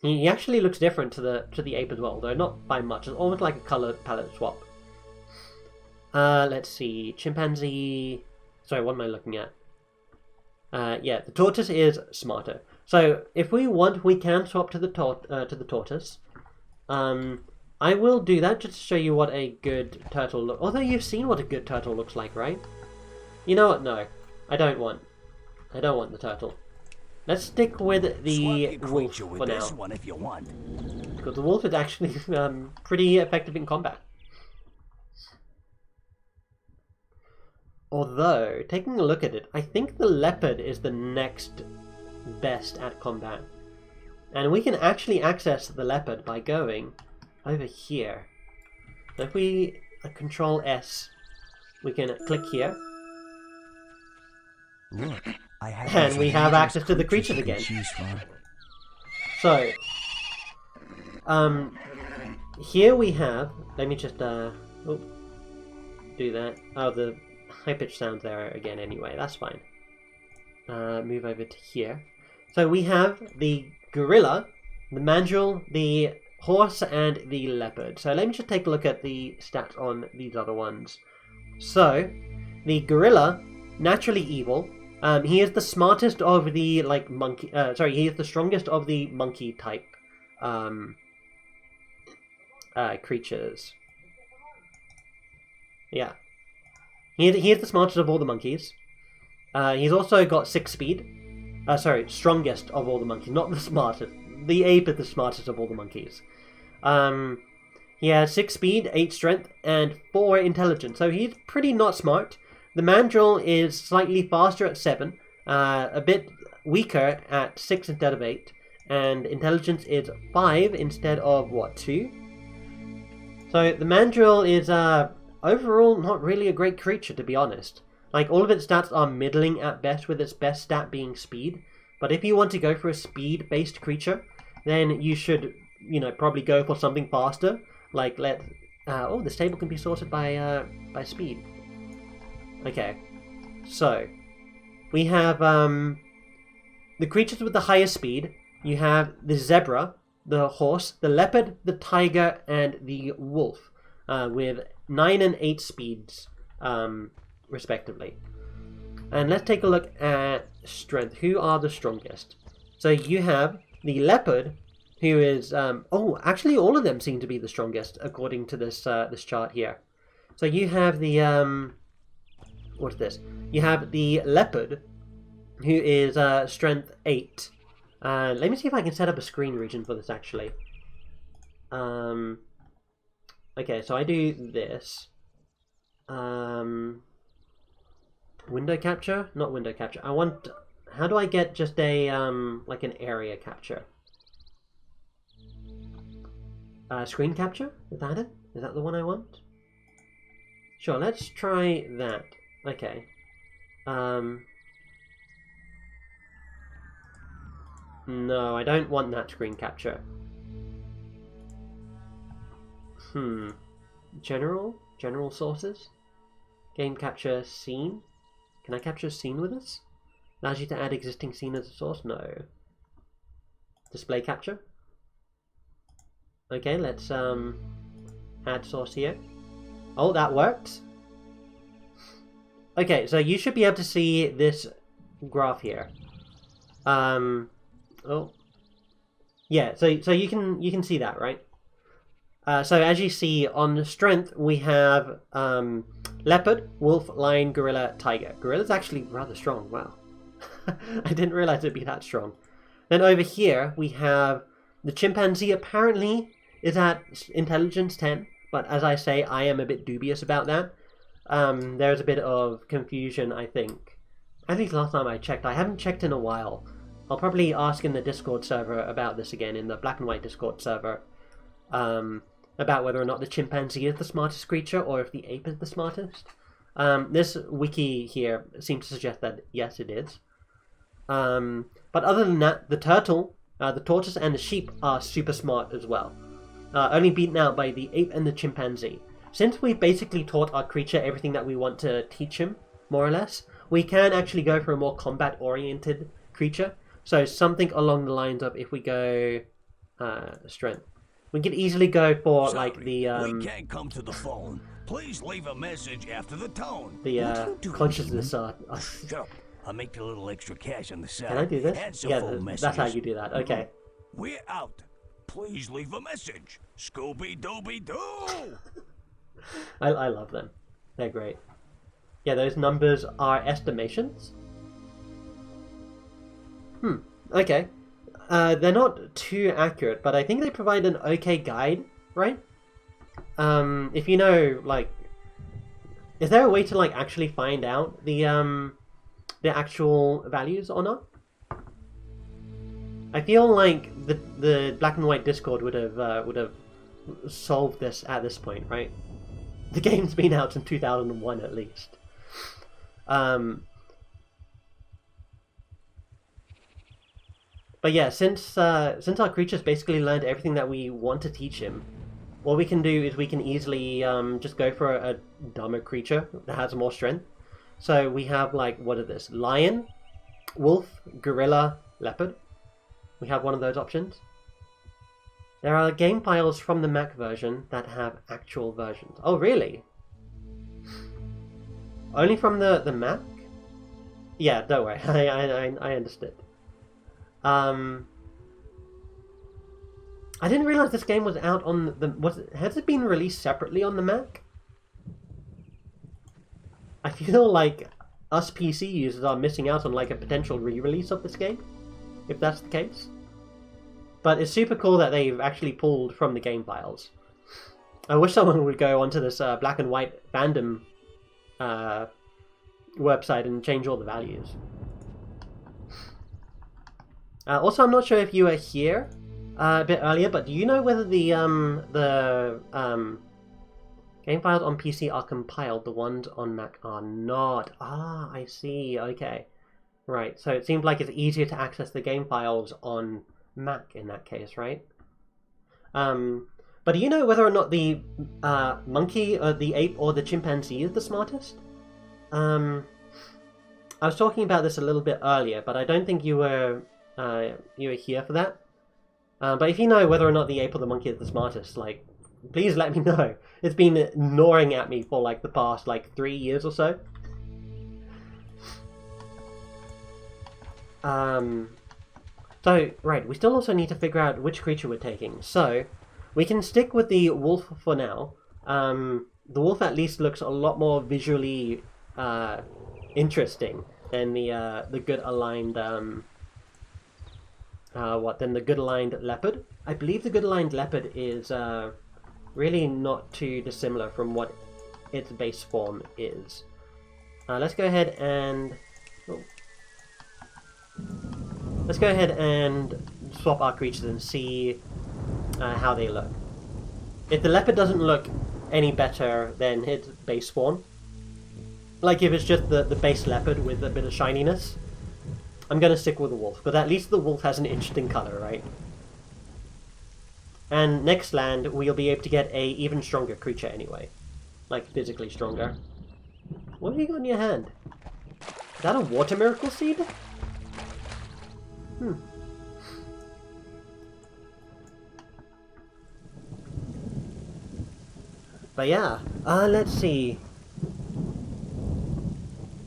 He actually looks different to the ape as well, though not by much. It's almost like a color palette swap. Let's see, chimpanzee. Sorry, what am I looking at? Yeah, the tortoise is smarter. So if we want, we can swap to the tortoise. I will do that just to show you what a good turtle looks. Although you've seen what a good turtle looks like, right? You know what? No, I don't want the turtle. Let's stick with the wolf for now. One if you want. Because the wolf is actually pretty effective in combat. Although, taking a look at it, I think the leopard is the next best at combat. And we can actually access the leopard by going over here. So if we Control S, we can click here. Look, I have And we have access to the creatures again. So, here we have, let me just, do that. Oh, the high-pitched sounds there again anyway, that's fine. Move over to here. So we have the gorilla, the mandrill, the horse, and the leopard. So let me just take a look at the stats on these other ones. So, the gorilla, naturally evil. He is the smartest of the, like, monkey... he is the strongest of the monkey type creatures. Yeah. He is the smartest of all the monkeys. He's also got 6 speed. Strongest of all the monkeys, not the smartest. The ape is the smartest of all the monkeys. He has 6 speed, 8 strength, and 4 intelligence, so he's pretty not smart. The mandrill is slightly faster at 7, a bit weaker at 6 instead of 8, and intelligence is 5 instead of, 2? So the mandrill is overall not really a great creature, to be honest. Like, all of its stats are middling at best, with its best stat being speed. But if you want to go for a speed-based creature, then you should, probably go for something faster. Like, this table can be sorted by speed. Okay, so we have the creatures with the highest speed. You have the zebra, the horse, the leopard, the tiger, and the wolf, with 9 and 8 speeds, respectively. And let's take a look at strength. Who are the strongest? So you have the leopard, who is actually all of them seem to be the strongest according to this this chart here. So you have the what's this? You have the leopard, who is strength 8. Let me see if I can set up a screen region for this actually. Okay, so I do this. Window capture? Not window capture. I want... How do I get just a, like an area capture? Screen capture? Is that it? Is that the one I want? Sure, let's try that. Okay. No, I don't want that screen capture. General sources? Game capture scene? Can I capture a scene with this? Allows you to add existing scene as a source? No. Display capture? Okay, let's add source here. Oh, that works. Okay, so you should be able to see this graph here. Yeah, so you can see that, right? So as you see on strength, we have leopard, wolf, lion, gorilla, tiger. Gorilla's actually rather strong. Wow, I didn't realize it'd be that strong. Then over here we have the chimpanzee. Apparently is at intelligence 10, but as I say, I am a bit dubious about that. There's a bit of confusion, I think. At least last time I checked. I haven't checked in a while. I'll probably ask in the Discord server about this again, in the Black and White Discord server, about whether or not the chimpanzee is the smartest creature, or if the ape is the smartest. This wiki here seems to suggest that yes, it is. But other than that, the turtle, the tortoise, and the sheep are super smart as well. Only beaten out by the ape and the chimpanzee. Since we've basically taught our creature everything that we want to teach him, more or less, we can actually go for a more combat-oriented creature. So something along the lines of, if we go strength, we could easily go for like the we can't come to the phone. Please leave a message after the tone. The consciousness. Shut up. I'll make a little extra cash on the side. Can I do this? And some Yeah, phone that's how messages. you do that. Okay. We're out. Please leave a message. Scooby-Dooby-Doo! I love them. They're great. Yeah, those numbers are estimations. Okay. They're not too accurate, but I think they provide an okay guide, right? If you know, like... Is there a way to, like, actually find out the actual values or not? I feel like the Black and White Discord would have solved this at this point, right? The game's been out since 2001 at least. But yeah, since our creature's basically learned everything that we want to teach him, what we can do is we can easily just go for a dumber creature that has more strength. So we have, like, what is this? Lion, wolf, gorilla, leopard. We have one of those options. There are game files from the Mac version that have actual versions. Oh, really? Only from the Mac? Yeah, don't worry. I understood. I didn't realize this game was out on the... Has it been released separately on the Mac? I feel like us PC users are missing out on, like, a potential re-release of this game, if that's the case. But it's super cool that they've actually pulled from the game files. I wish someone would go onto this Black and White fandom website and change all the values. Also, I'm not sure if you were here a bit earlier, but do you know whether the game files on PC are compiled? The ones on Mac are not. Ah, I see. Okay. Right, so it seems like it's easier to access the game files on Mac in that case, right? But do you know whether or not the monkey, or the ape, or the chimpanzee is the smartest? I was talking about this a little bit earlier, but I don't think you were here for that. But if you know whether or not the ape or the monkey is the smartest, like, please let me know. It's been gnawing at me for, like, the past, like, 3 years or so. So, right, we still also need to figure out which creature we're taking. So, we can stick with the wolf for now. The wolf at least looks a lot more visually interesting than the good aligned than the good aligned leopard. I believe the good aligned leopard is really not too dissimilar from what its base form is. Let's go ahead and swap our creatures and see how they look. If the leopard doesn't look any better than its base form, like if it's just the base leopard with a bit of shininess, I'm going to stick with the wolf. But at least the wolf has an interesting color, right? And next land, we'll be able to get a even stronger creature anyway. Like, physically stronger. What have you got in your hand? Is that a water miracle seed? But yeah, let's see.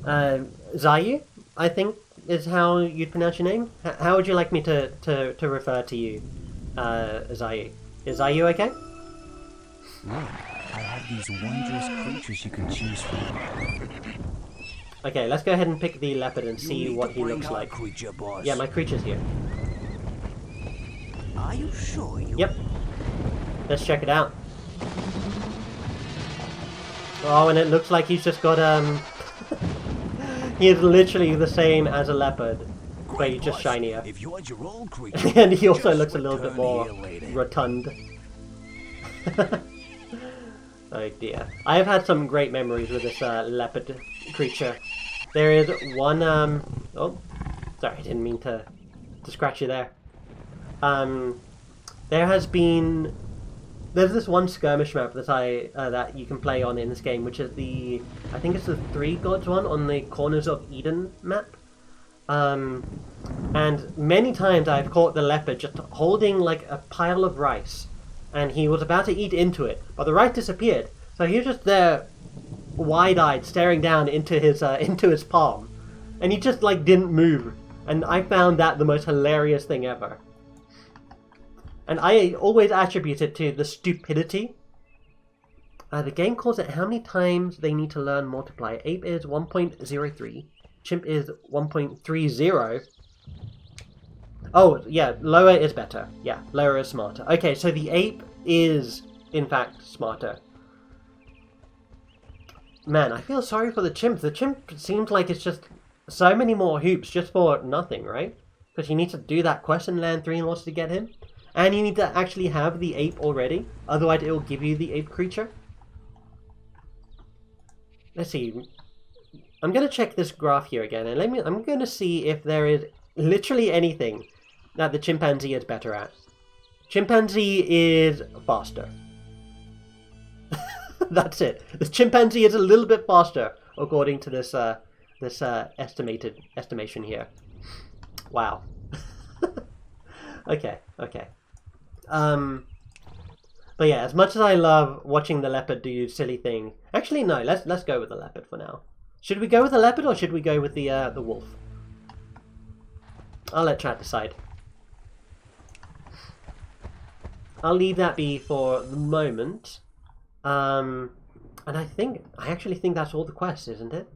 Zayu, I think, is how you'd pronounce your name. How would you like me to refer to you, Zayu? Is Zayu okay? Look, I have these wondrous creatures you can choose from. Okay, let's go ahead and pick the leopard and You see need what to he bring looks our like. creature, boss. Yeah, my creature's here. Are you sure you... Yep. Let's check it out. Oh, and it looks like he's just got, he is literally the same as a leopard, but Great, he's just boss. shinier. If you want your old creature, And he also just looks a little bit return more here later. rotund. Oh dear. I have had some great memories with this leopard creature. There is one, oh, sorry, I didn't mean to scratch you there. There's this one skirmish map that that you can play on in this game, which is I think it's the Three Gods one on the Corners of Eden map. And many times I've caught the leopard just holding like a pile of rice, and he was about to eat into it, but the rice disappeared. So he was just there, wide-eyed, staring down into his palm, And he just like didn't move. And I found that the most hilarious thing ever. And I always attribute it to the stupidity. The game calls it how many times they need to learn multiply. Ape is 1.03. Chimp is 1.30. Oh, yeah, lower is better. Yeah, lower is smarter. Okay, so the ape is, in fact, smarter. Man, I feel sorry for the chimp. The chimp seems like it's just so many more hoops just for nothing, right? Because you need to do that quest in Land 3 in order to get him. And you need to actually have the ape already. Otherwise, it will give you the ape creature. Let's see. I'm going to check this graph here again. And I'm going to see if there is literally anything that the chimpanzee is better at. Chimpanzee is faster. That's it. The chimpanzee is a little bit faster, according to this estimation here. Wow. Okay. But yeah, as much as I love watching the leopard do silly things, actually no, let's go with the leopard for now. Should we go with the leopard or should we go with the wolf? I'll let chat decide. I'll leave that be for the moment. And I actually think that's all the quests, isn't it?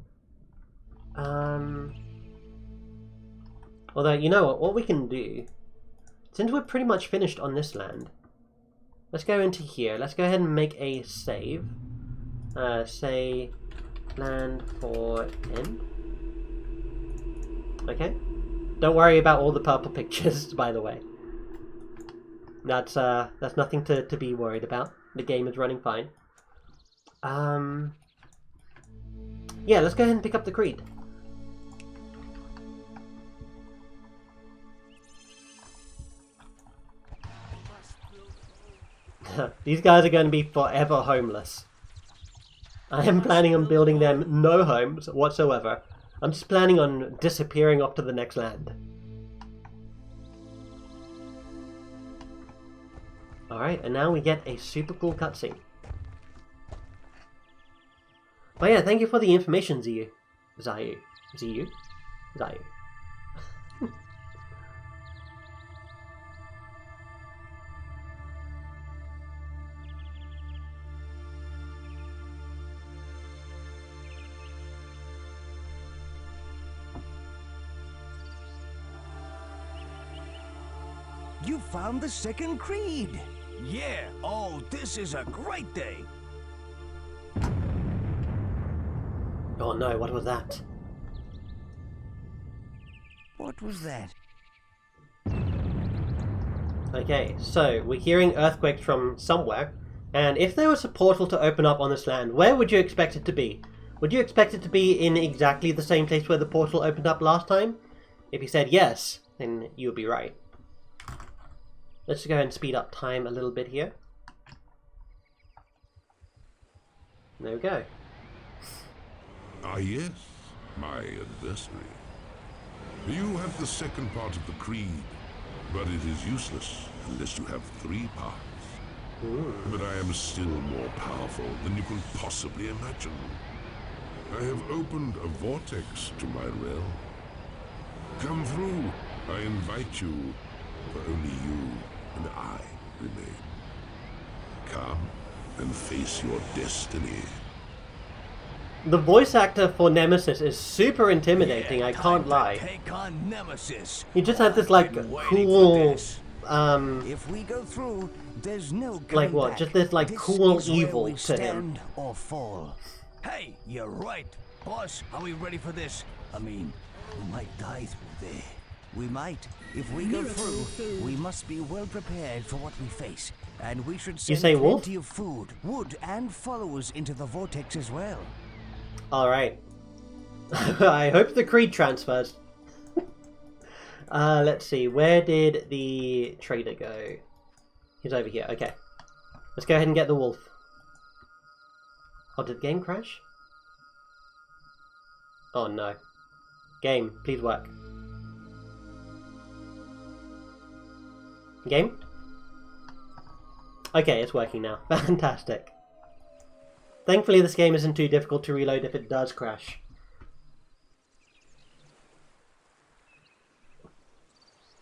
Although, you know what we can do, since we're pretty much finished on this land, let's go into here. Let's go ahead and make a save. Say land for N. Okay. Don't worry about all the purple pictures, by the way. That's nothing to be worried about. The game is running fine. Yeah, let's go ahead and pick up the creed. These guys are going to be forever homeless. I am planning on building them no homes whatsoever. I'm just planning on disappearing off to the next land. Alright, and now we get a super cool cutscene. But yeah, thank you for the information, Ziyu. Zayu. You found the second creed. Yeah, oh, this is a great day. Oh no, what was that? What was that? Okay, so we're hearing earthquakes from somewhere, and if there was a portal to open up on this land, where would you expect it to be? Would you expect it to be in exactly the same place where the portal opened up last time? If you said yes, then you would be right. Let's go ahead and speed up time a little bit here. There we go. Ah yes, my adversary. You have the second part of the creed, but it is useless unless you have 3 parts. But I am still more powerful than you can possibly imagine. I have opened a vortex to my realm. Come through, I invite you, for only you and I remain. Come and face your destiny. The voice actor for Nemesis is super intimidating, I can't lie. Take on Nemesis. He just had this like cool, If we go through, there's no like what? back. Just this like This cool is where evil we to stand him. or fall. Hey, you're right. Boss, are we ready for this? I mean, we might die through there. We might. If we go Miracle through, food. we must be well prepared for what we face. And we should send say wolf? plenty of food, wood, and followers into the vortex as well. Alright. I hope the creed transfers. Let's see, where did the trader go? He's over here, okay. Let's go ahead and get the wolf. Oh, did the game crash? Oh no. Game, please work. Game? Okay, it's working now. Fantastic. Thankfully this game isn't too difficult to reload if it does crash.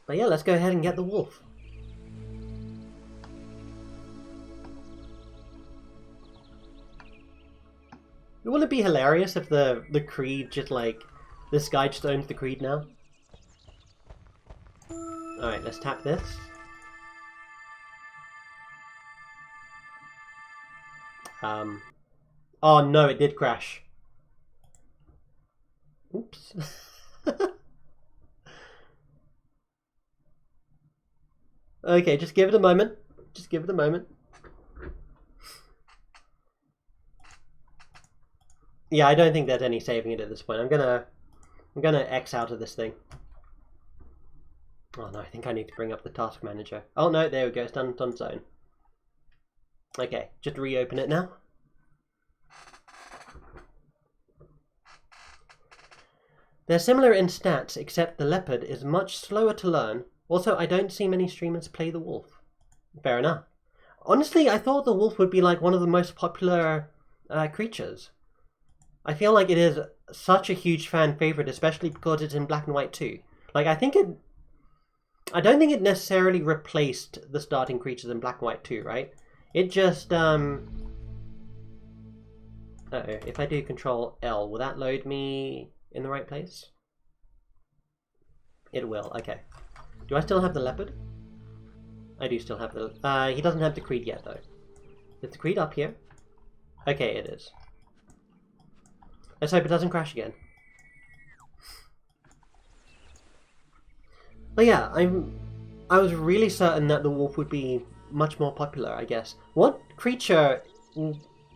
But yeah, let's go ahead and get the wolf. Wouldn't it be hilarious if the Creed just like, this guy just owns the Creed now? Alright, let's tap this. Oh no, it did crash. Oops. Okay, just give it a moment. Just give it a moment. Yeah, I don't think there's any saving it at this point. I'm gonna X out of this thing. Oh no, I think I need to bring up the task manager. Oh no, there we go, it's done on its own. Okay, just reopen it now. They're similar in stats, except the leopard is much slower to learn. Also, I don't see many streamers play the wolf. Fair enough. Honestly, I thought the wolf would be like one of the most popular creatures. I feel like it is such a huge fan favorite, especially because it's in black and white too. Like, I don't think it necessarily replaced the starting creatures in black and white too, right? It just, uh-oh, if I do Control L, will that load me in the right place? It will, okay. Do I still have the leopard? I do still have the... he doesn't have the Creed yet, though. Is the Creed up here? Okay, it is. Let's hope it doesn't crash again. But yeah, I was really certain that the wolf would be much more popular, I guess. What creature do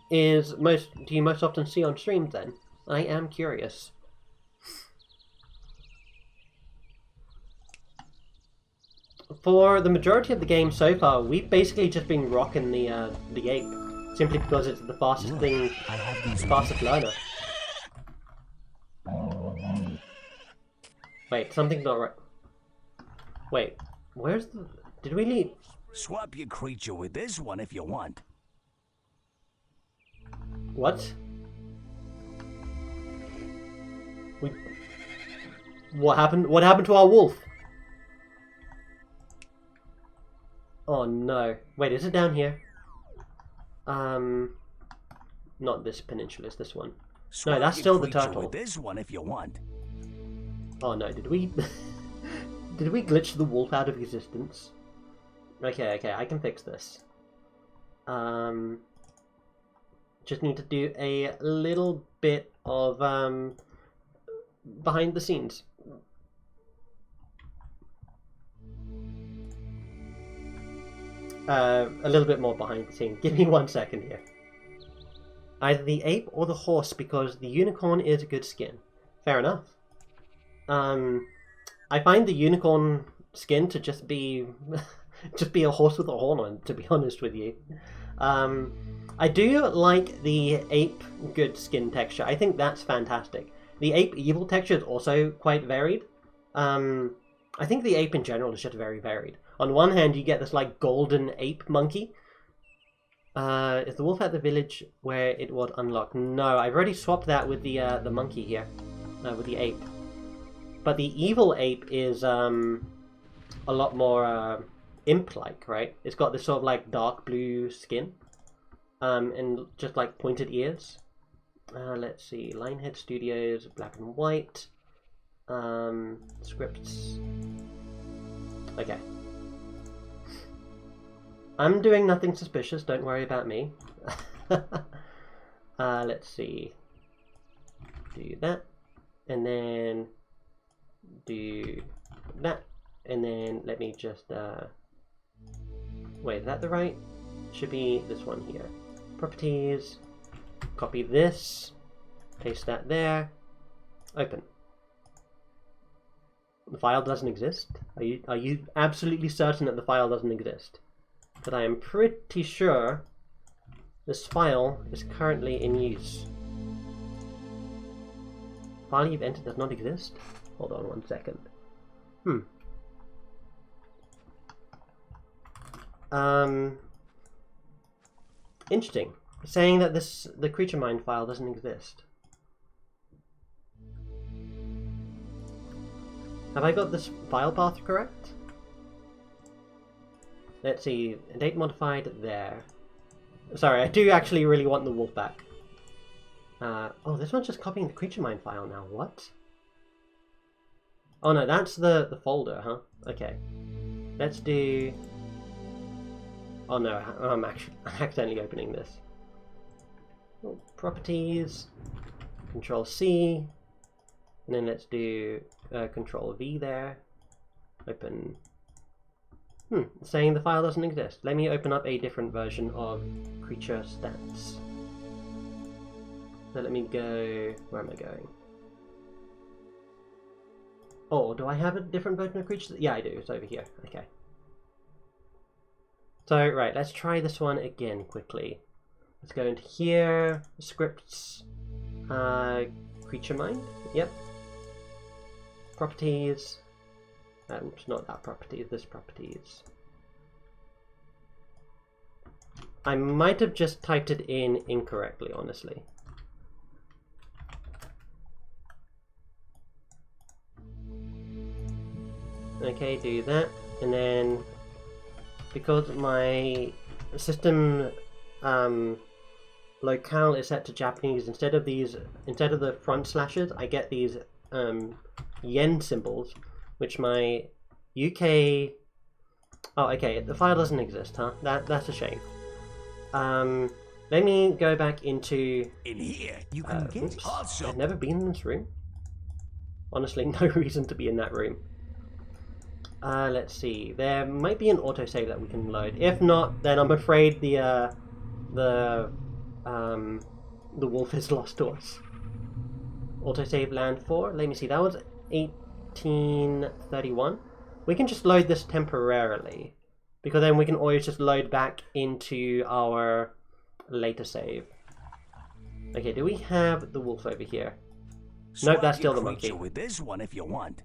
you most often see on streams, then? I am curious. For the majority of the game so far, we've basically just been rocking the ape, simply because it's the fastest thing, fastest learner. Wait, something's not right. Wait, where's the... Did we leave? Swap your creature with this one if you want. What? What happened? What happened to our wolf? Oh no. Wait, is it down here? Not this peninsula, it's this one. No, that's still the turtle. With this one if you want. Oh no, did we... Did we glitch the wolf out of existence? Okay, I can fix this. Just need to do a little bit of, behind the scenes. A little bit more behind the scenes. Give me 1 second here. Either the ape or the horse, because the unicorn is a good skin. Fair enough. I find the unicorn skin to just be a horse with a horn on, to be honest with you. I do like the ape good skin texture. I think that's fantastic. The ape evil texture is also quite varied. I think the ape in general is just very varied. On one hand, you get this like golden ape monkey. Is the wolf at the village where it was unlocked? No, I've already swapped that with the monkey here, with the ape. But the evil ape is a lot more imp-like, right? It's got this sort of like dark blue skin, and just like pointed ears. Let's see, Lionhead Studios, black and white, scripts. Okay. I'm doing nothing suspicious, don't worry about me. Let's see. Do that, and then do that, and then let me just, wait, is that the right? Should be this one here. Properties, copy this, paste that there, open. The file doesn't exist? Are you absolutely certain that the file doesn't exist? But I am pretty sure this file is currently in use. File you've entered does not exist? Hold on 1 second. Interesting. It's saying that the creature mind file doesn't exist. Have I got this file path correct? let's see, date modified there. Sorry, I do actually really want the wolf back. Oh, this one's just copying the creature mind file now. What? Oh no, that's the folder, huh? Okay. Let's do... Oh no, I'm actually accidentally opening this. Oh, properties, Control C, and then let's do Control V there. Open. Saying the file doesn't exist. Let me open up a different version of creature stats. So let me go... Where am I going? Oh, do I have a different version of creature? Yeah, I do. It's over here. Okay. So, right, let's try this one again quickly. Let's go into here, scripts, creature mind, yep. Properties, oops, not that property, this properties. I might have just typed it in incorrectly, honestly. Okay, do that, and then because my system locale is set to Japanese, instead of the front slashes, I get these yen symbols, which my UK... Oh, okay, the file doesn't exist, huh? That's a shame. Let me go back into... In here, you can get oops, also. I've never been in this room. Honestly, no reason to be in that room. Let's see. There might be an autosave that we can load. If not, then I'm afraid the wolf is lost to us. Autosave land 4. Let me see. That was 1831. We can just load this temporarily, because then we can always just load back into our later save. Okay, do we have the wolf over here? Nope, that's still the monkey. With this one if you want.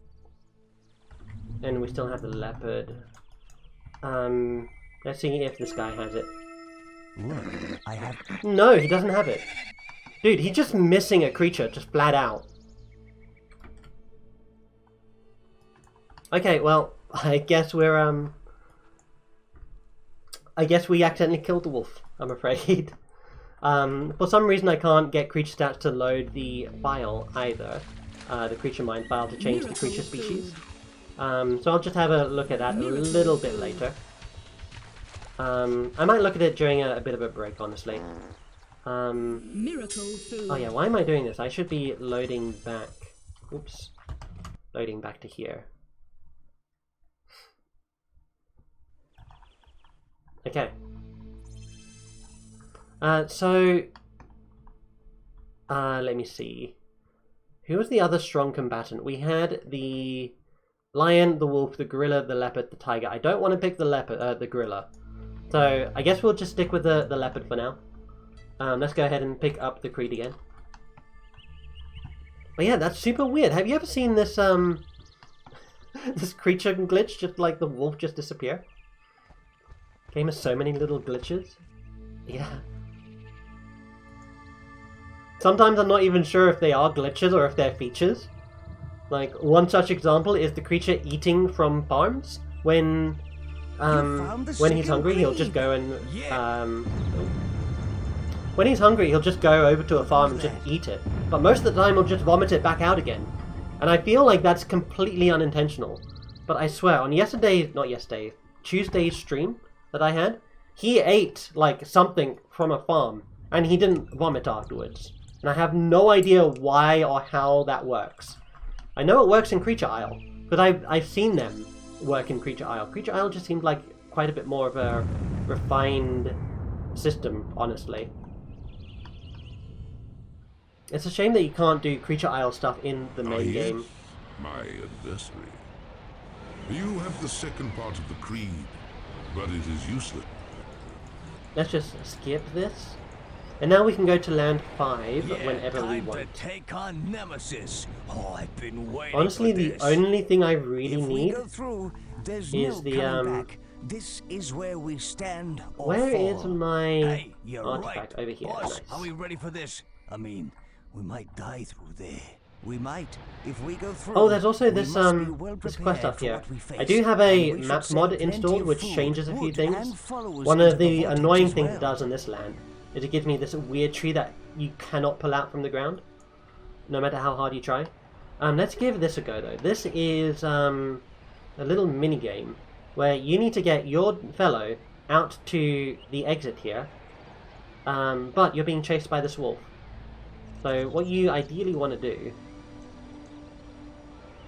And we still have the leopard. Let's see if this guy has it. Look, I have... No, he doesn't have it. Dude, he's just missing a creature, just flat out. Okay, well, I guess we're, I guess we accidentally killed the wolf, I'm afraid. For some reason I can't get creature stats to load the file either. The creature mind file to change the creature species. So I'll just have a look at that a little bit later. I might look at it during a bit of a break, honestly. Miracle food. Oh yeah, why am I doing this? I should be loading back. Oops. Loading back to here. Okay. Let me see. Who was the other strong combatant? We had the lion, the wolf, the gorilla, the leopard, the tiger. I don't want to pick the leopard, the gorilla. So I guess we'll just stick with the leopard for now. Let's go ahead and pick up the creed again. But yeah, that's super weird. Have you ever seen this this creature glitch? Just like the wolf just disappear. Game has so many little glitches. Yeah. Sometimes I'm not even sure if they are glitches or if they're features. Like, one such example is the creature eating from farms. When he's hungry, he'll just go and... when he's hungry, he'll just go over to a farm and just eat it. But most of the time, he'll just vomit it back out again. And I feel like that's completely unintentional. But I swear, on Tuesday's stream that I had, he ate, like, something from a farm. And he didn't vomit afterwards. And I have no idea why or how that works. I know it works in Creature Isle, because I've seen them work in Creature Isle. Creature Isle just seemed like quite a bit more of a refined system, honestly. It's a shame that you can't do Creature Isle stuff in the main game. My adversary. You have the second part of the creed, but it is useless. Let's just skip this. And now we can go to land 5 whenever we want. To take on Nemesis. Oh, I've been waiting Honestly, for the this. only thing I really need go through, there's is no coming back. This is where we stand or where fall. is my Hey, you're artifact? right. Over here. Boss, Nice. are we ready for this? I mean, we might die through there. We might. If we go through, Oh, there's also we this must be well this prepared quest up for here. what we face. I do have a And we should map send mod plenty installed of which food, changes a few wood, things. and followers One into of the vortex annoying as things well. it does in this land is it gives me this weird tree that you cannot pull out from the ground, no matter how hard you try. Let's give this a go though. This is a little mini game where you need to get your fellow out to the exit here, but you're being chased by this wolf. So what you ideally want to do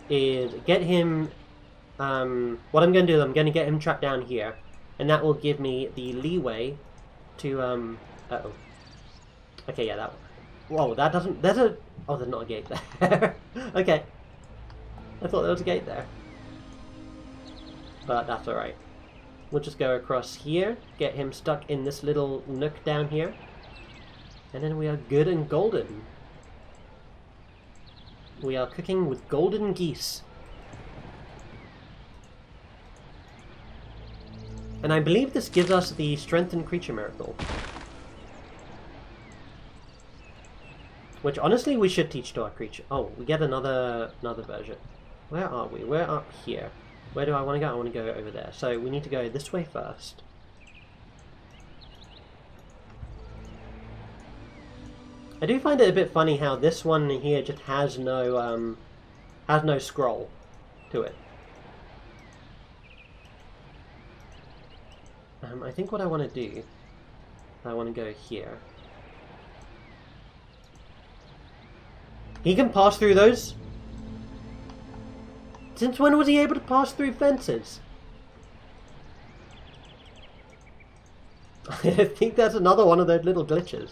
is get him, what I'm going to do, I'm going to get him trapped down here, and that will give me the leeway to, uh-oh. Okay, yeah, that one. Whoa, that doesn't, there's a, oh, there's not a gate there. Okay. I thought there was a gate there. But that's alright. We'll just go across here, get him stuck in this little nook down here, and then we are good and golden. We are cooking with golden geese. And I believe this gives us the strengthened creature miracle. Which honestly we should teach to our creature. Oh, we get another version. Where are we? We're up here. Where do I want to go? I want to go over there. So we need to go this way first. I do find it a bit funny how this one here just has no scroll to it. I think what I want to do, I want to go here. He can pass through those? Since when was he able to pass through fences? I think that's another one of those little glitches.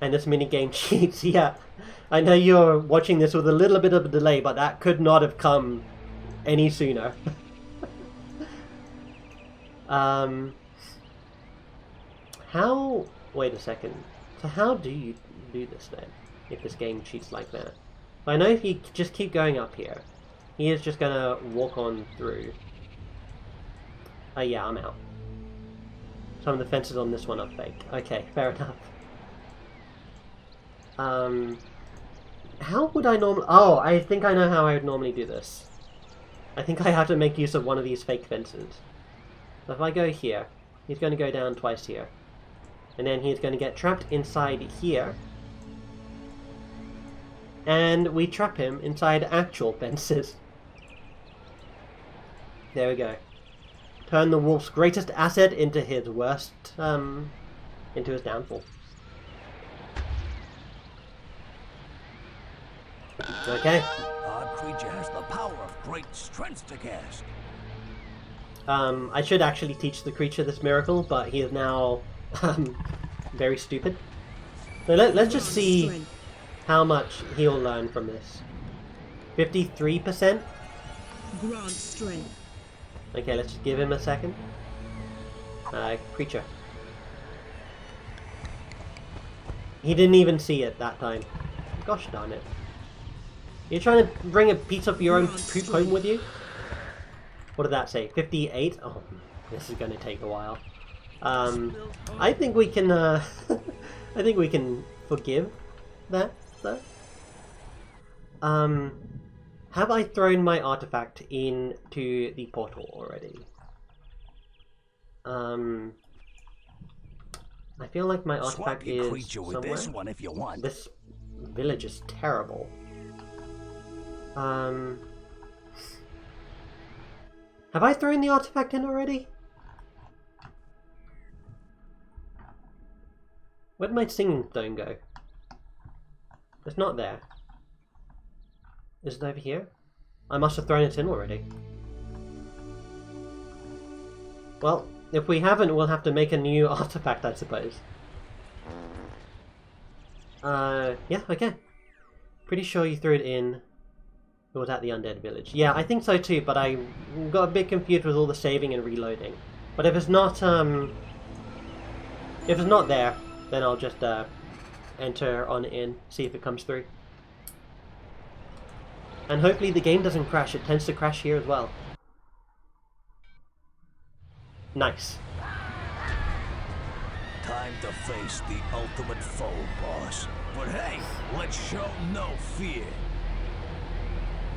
And this minigame cheats, yeah. I know you're watching this with a little bit of a delay, but that could not have come any sooner. How... Wait a second. So how do you do this then, if this game cheats like that? I know if you just keep going up here, he is just gonna walk on through. Oh yeah, I'm out. Some of the fences on this one are fake. Okay, fair enough. How would I normally... Oh, I think I know how I would normally do this. I think I have to make use of one of these fake fences. So if I go here, he's going to go down twice here. And then he's going to get trapped inside here. And we trap him inside actual fences. There we go. Turn the wolf's greatest asset into his worst, into his downfall. Okay. Our creature has the power of great strength to cast. I should actually teach the creature this miracle, but he is now very stupid. So let's just see how much he'll learn from this. 53%? Grant strength. Okay, let's just give him a second. Creature. He didn't even see it that time. Gosh darn it. You're trying to bring a piece of your own poop home with you? What did that say? 58? Oh, this is going to take a while. I think we can, I think we can forgive that, though. Have I thrown my artifact into the portal already? I feel like my artifact Swap your is creature with somewhere. this one if you want. This village is terrible. Have I thrown the artifact in already? Where'd my singing stone go? It's not there. Is it over here? I must have thrown it in already. Well, if we haven't, we'll have to make a new artifact, I suppose. Yeah, okay. Pretty sure you threw it in. It was at the undead village. Yeah, I think so too, but I got a bit confused with all the saving and reloading. But if it's not, there, then I'll just, enter on in, see if it comes through. And hopefully the game doesn't crash. It tends to crash here as well. Nice. Time time to face the ultimate foe, boss. But hey, let's show no fear.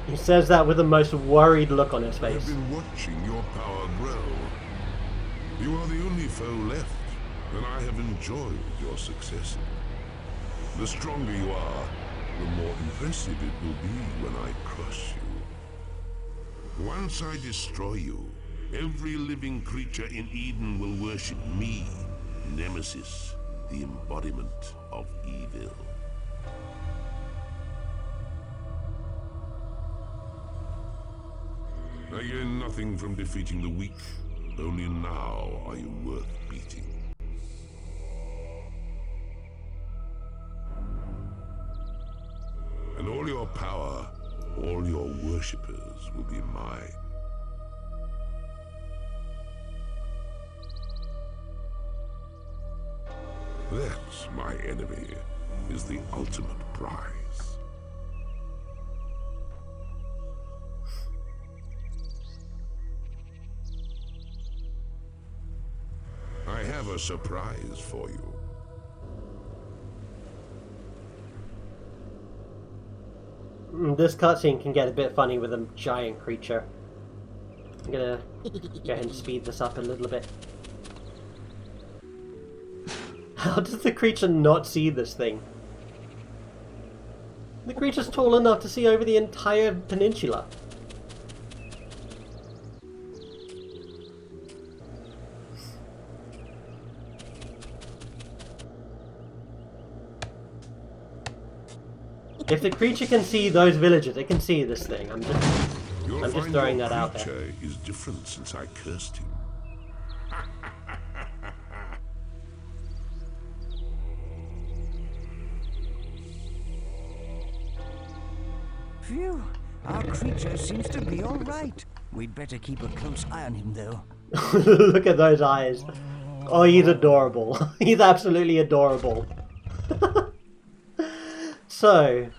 He says that with the most worried look on his I've face. been watching your power grow. You are the only foe left, and I have enjoyed your success. The stronger you are, the more impressive it will be when I crush you. Once I destroy you, every living creature in Eden will worship me, Nemesis, the embodiment of evil. I gain nothing from defeating the weak. Only now are you worth beating. And all your power, all your worshippers will be mine. That, my enemy, is the ultimate prize. I have a surprise for you. This cutscene can get a bit funny with a giant creature. I'm gonna go ahead and speed this up a little bit. How does the creature not see this thing? The creature's tall enough to see over the entire peninsula. If the creature can see those villagers, it can see this thing. I'm just throwing that out there. Your creature is different since I cursed him. Phew, our creature seems to be all right. We'd better keep a close eye on him, though. Look at those eyes. Oh, he's adorable. He's absolutely adorable. So,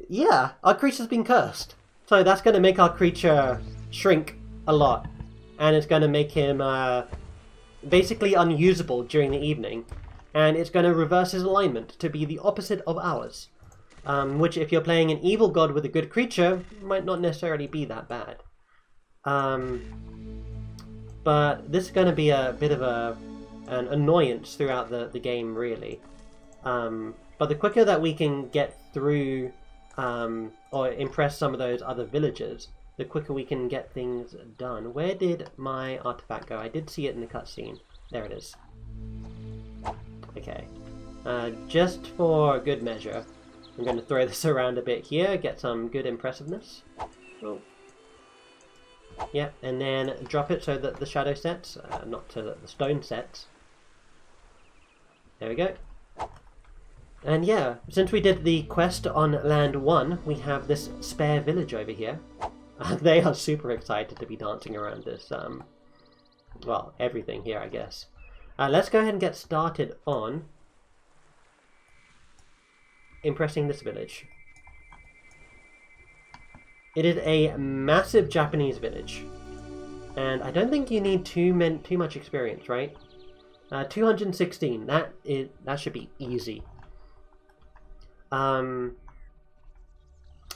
yeah, our creature's been cursed. So that's going to make our creature shrink a lot. And it's going to make him basically unusable during the evening. And it's going to reverse his alignment to be the opposite of ours. Which, if you're playing an evil god with a good creature, might not necessarily be that bad. But this is going to be a bit of an annoyance throughout the game, really. But the quicker that we can get through or impress some of those other villagers, the quicker we can get things done. Where did my artifact go? I did see it in the cutscene. There it is. Okay. Just for good measure, I'm going to throw this around a bit here, get some good impressiveness. Oh. Yeah, and then drop it so that the shadow sets, not so that the stone sets. There we go. And yeah, since we did the quest on Land 1, we have this spare village over here. They are super excited to be dancing around this, well, everything here, I guess. Let's go ahead and get started on impressing this village. It is a massive Japanese village, and I don't think you need too much experience, right? 216. That should be easy. I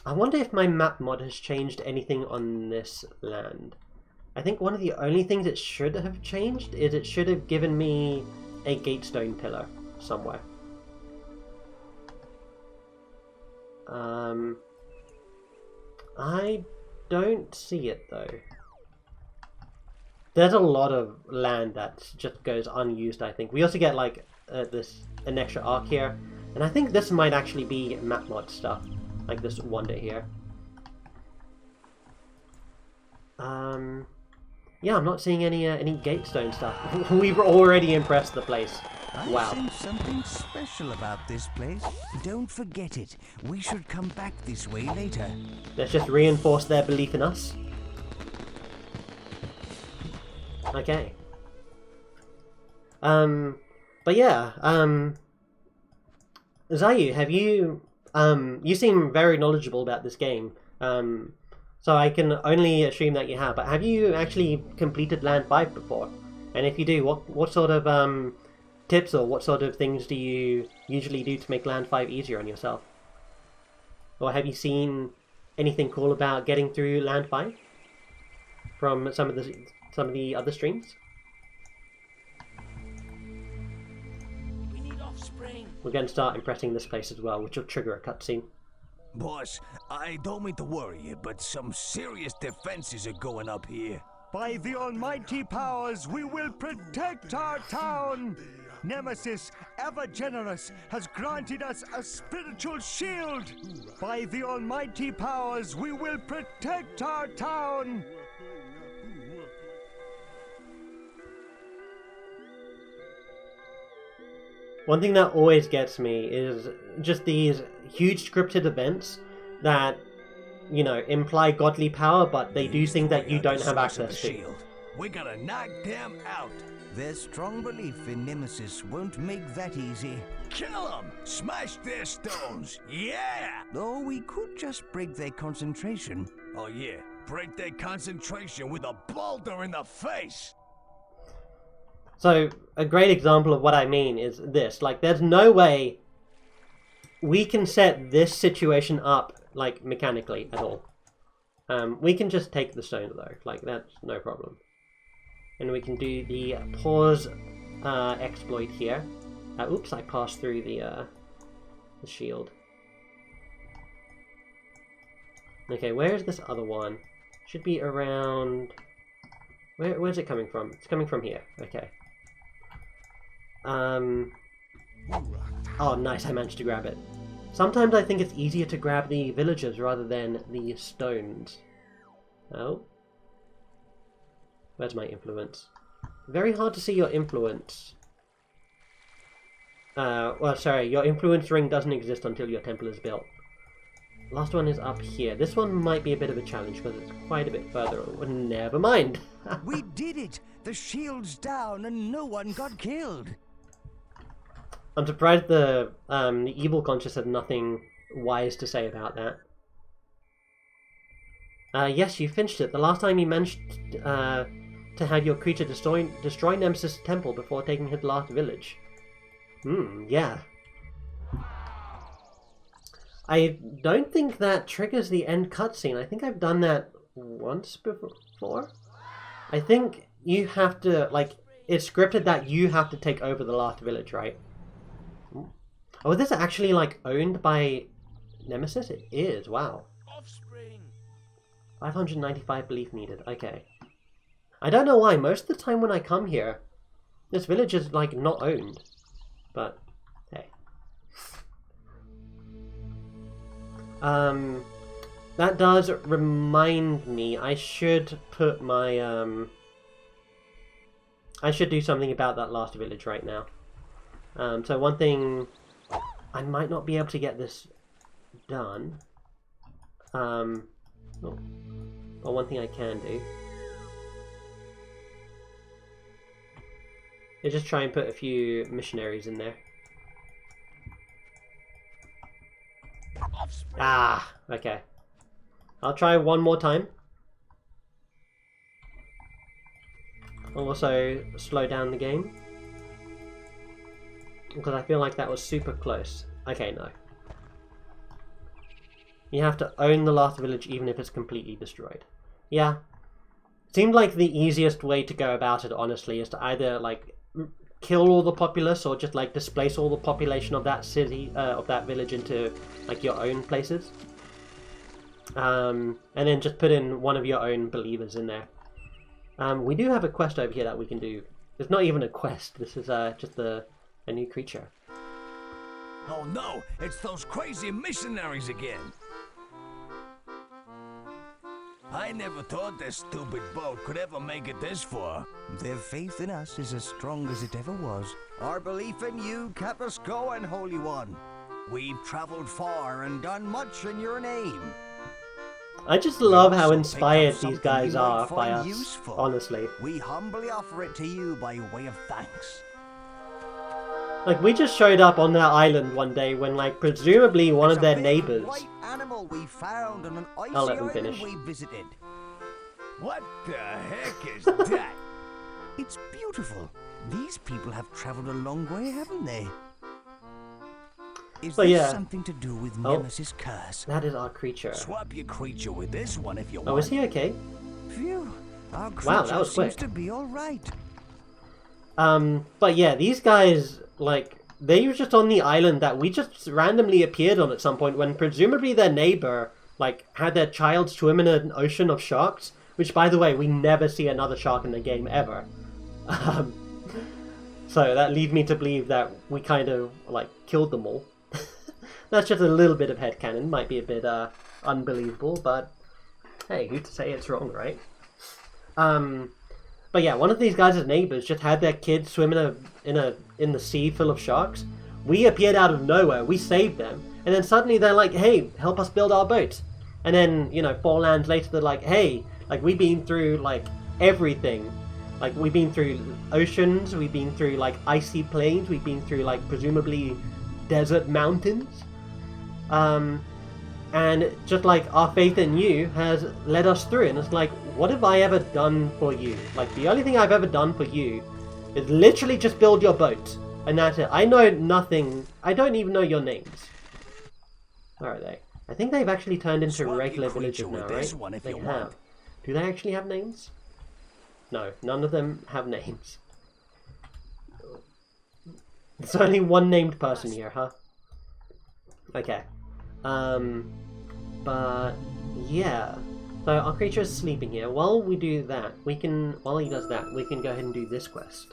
wonder if my map mod has changed anything on this land. I think one of the only things it should have changed is it should have given me a gatestone pillar somewhere. I don't see it though. There's a lot of land that just goes unused, I think. We also get like an extra arc here. And I think this might actually be map mod stuff, like this wonder here. Yeah, I'm not seeing any gatestone stuff. We've already impressed the place. Wow. I sense something special about this place. Don't forget it. We should come back this way later. Let's just reinforce their belief in us. Okay. But yeah, Zayu, have you you seem very knowledgeable about this game, so I can only assume that you have, but have you actually completed Land 5 before? And if you do, what sort of tips or what sort of things do you usually do to make Land 5 easier on yourself? Or have you seen anything cool about getting through Land 5 from some of the other streams? We need offspring. We're going to start impressing this place as well, which will trigger a cutscene. Boss, I don't mean to worry you, but some serious defenses are going up here. By the almighty powers, we will protect our town! Nemesis, ever generous, has granted us a spiritual shield! By the almighty powers, we will protect our town! One thing that always gets me is just these huge scripted events that, you know, imply godly power, but they do things that you don't have access to. We gotta knock them out. Their strong belief in Nemesis won't make that easy. Kill them! Smash their stones! Yeah! Or we could just break their concentration. Oh yeah, break their concentration with a boulder in the face! So, a great example of what I mean is this. Like, there's no way we can set this situation up, like, mechanically at all. We can just take the stone, though. Like, that's no problem. And we can do the pause exploit here. Oops, I passed through the shield. Okay, where's this other one? Should be around... Where's it coming from? It's coming from here. Okay. Oh, nice, I managed to grab it. Sometimes I think it's easier to grab the villagers rather than the stones. Oh. Where's my influence? Very hard to see your influence. Well, sorry, your influence ring doesn't exist until your temple is built. Last one is up here. This one might be a bit of a challenge because it's quite a bit further. Never mind. We did it! The shield's down and no one got killed. I'm surprised the evil conscious had nothing wise to say about that. Yes, you finished it. The last time you managed to have your creature destroy Nemesis' temple before taking his last village. Yeah. I don't think that triggers the end cutscene. I think I've done that once before. I think you have to, like, it's scripted that you have to take over the last village, right? Oh, is this actually, like, owned by Nemesis? It is, wow. Offspring. 595 belief needed, okay. I don't know why, most of the time when I come here, this village is, like, not owned. But, hey. That does remind me, I should put my, I should do something about that last village right now. So one thing, I might not be able to get this done. But one thing I can do is just try and put a few missionaries in there. Ah, okay. I'll try one more time. I'll also slow down the game, because I feel like that was super close. Okay, no. You have to own the last village even if it's completely destroyed. Yeah. Seemed like the easiest way to go about it, honestly, is to either, like, kill all the populace or just, like, displace all the population of that city, of that village into, like, your own places. And then just put in one of your own believers in there. We do have a quest over here that we can do. It's not even a quest, this is just a new creature. Oh no, it's those crazy missionaries again. I never thought this stupid boat could ever make it this far. Their faith in us is as strong as it ever was. Our belief in you kept us going, Holy One. We've traveled far and done much in your name. I just love how inspired these guys are by us, useful. Honestly. We humbly offer it to you by way of thanks. Like, we just showed up on that island one day when, like, presumably one of their neighbors... White animal we found on an icy I'll let them island finish. we visited. What the heck is that? It's beautiful. These people have traveled a long way, haven't they? Is But this yeah. something to do with Oh. Nemesis' curse? That is our creature. Swap your creature with this one if you want. Oh, is he okay? Phew. Our creature Wow, that was seems quick. to be all right. But yeah, these guys, like, they were just on the island that we just randomly appeared on at some point when presumably their neighbor, like, had their child swim in an ocean of sharks, which, by the way, we never see another shark in the game ever. So that leads me to believe that we kind of, like, killed them all. That's just a little bit of headcanon. Might be a bit, unbelievable, but hey, who's to say it's wrong, right? But yeah, one of these guys' neighbors just had their kid swim in the sea full of sharks. We appeared out of nowhere. We saved them, and then suddenly they're like, "Hey, help us build our boat." And then 4 lands later, they're like, "Hey, like we've been through like everything. Like we've been through oceans. We've been through like icy plains. We've been through like presumably desert mountains." And just like our faith in you has led us through, and it's like, what have I ever done for you? Like the only thing I've ever done for you is literally just build your boat, and that's it. I know nothing. I don't even know your names. Where are they? I think they've actually turned into Swap your regular creature villagers now, with this right? one if They you have. want. Do they actually have names? No, none of them have names. There's only one named person here, huh? Okay. But yeah. So our creature is sleeping here. While we do that, while he does that, we can go ahead and do this quest.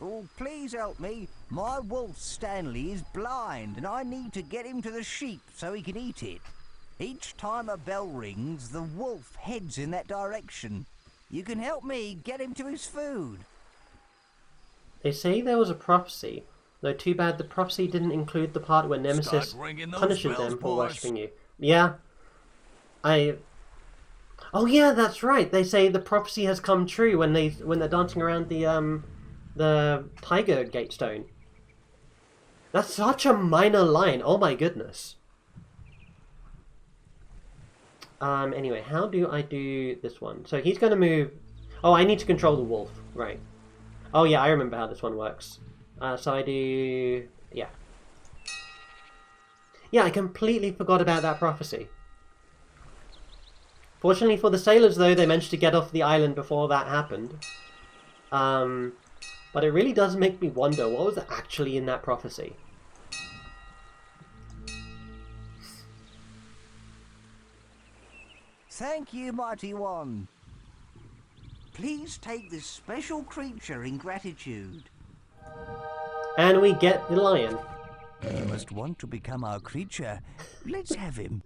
Oh, please help me. My wolf Stanley is blind and I need to get him to the sheep so he can eat it. Each time a bell rings, the wolf heads in that direction. You can help me get him to his food. They say there was a prophecy, though too bad the prophecy didn't include the part where Nemesis Start ringing those punishes bells, them for boys. worshipping you. Yeah. Oh yeah, that's right. They say the prophecy has come true when they're dancing around the Tiger Gate Stone. That's such a minor line. Oh my goodness. Anyway, how do I do this one? So he's going to move... Oh, I need to control the wolf. Right. Oh yeah, I remember how this one works. So I do... Yeah. Yeah, I completely forgot about that prophecy. Fortunately for the sailors, though, they managed to get off the island before that happened. But it really does make me wonder, what was actually in that prophecy? Thank you, Mighty One. Please take this special creature in gratitude. And we get the lion. You must want to become our creature. Let's have him.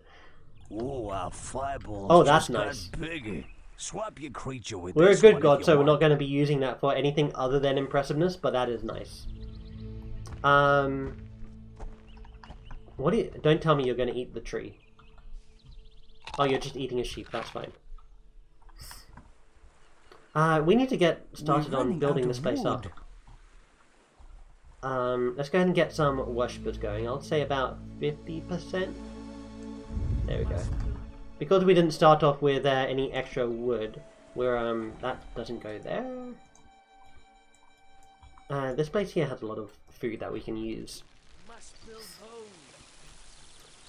Oh, our fireballs. Oh, that's just got nice. bigger. Swap your creature with We're a this good one god, if so you we're not want. going to be using that for anything other than impressiveness, but that is nice. What do you... Don't tell me you're going to eat the tree. Oh, you're just eating a sheep, that's fine. We need to get started We're on running building out this of place up. wood. Let's go ahead and get some worshippers going. I'll say about 50%. There we go. Because we didn't start off with any extra wood, we're that doesn't go there. This place here has a lot of food that we can use.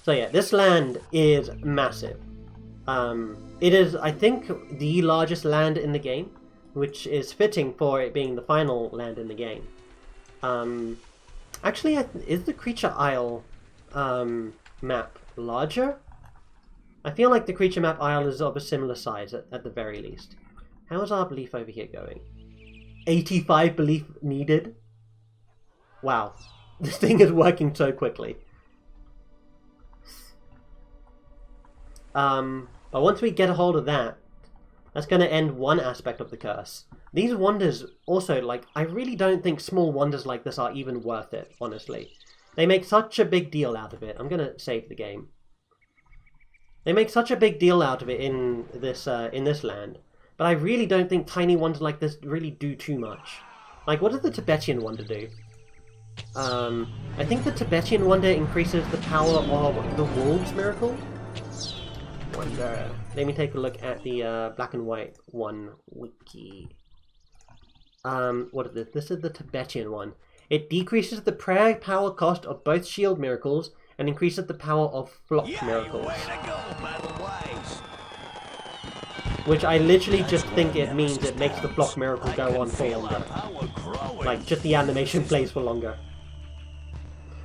So yeah, this land is massive. It is, I think, the largest land in the game, which is fitting for it being the final land in the game. Actually, is the Creature Isle map larger? I feel like the Creature Map Isle is of a similar size, at the very least. How is our belief over here going? 85 belief needed? Wow. This thing is working so quickly. But once we get a hold of that, that's going to end one aspect of the curse. These wonders also, like, I really don't think small wonders like this are even worth it, honestly. They make such a big deal out of it. I'm going to save the game. They make such a big deal out of it in this land, but I really don't think tiny wonders like this really do too much. Like, what does the Tibetan wonder do? I think the Tibetan wonder increases the power of the wolves miracle. Wonder. Let me take a look at the black and white one wiki. What is this? This is the Tibetan one. It decreases the prayer power cost of both shield miracles and increases the power of flock miracles. Way to go, Battle Wise. Which I literally just think it means it makes the flock miracle go on for longer. Like, just the animation plays for longer.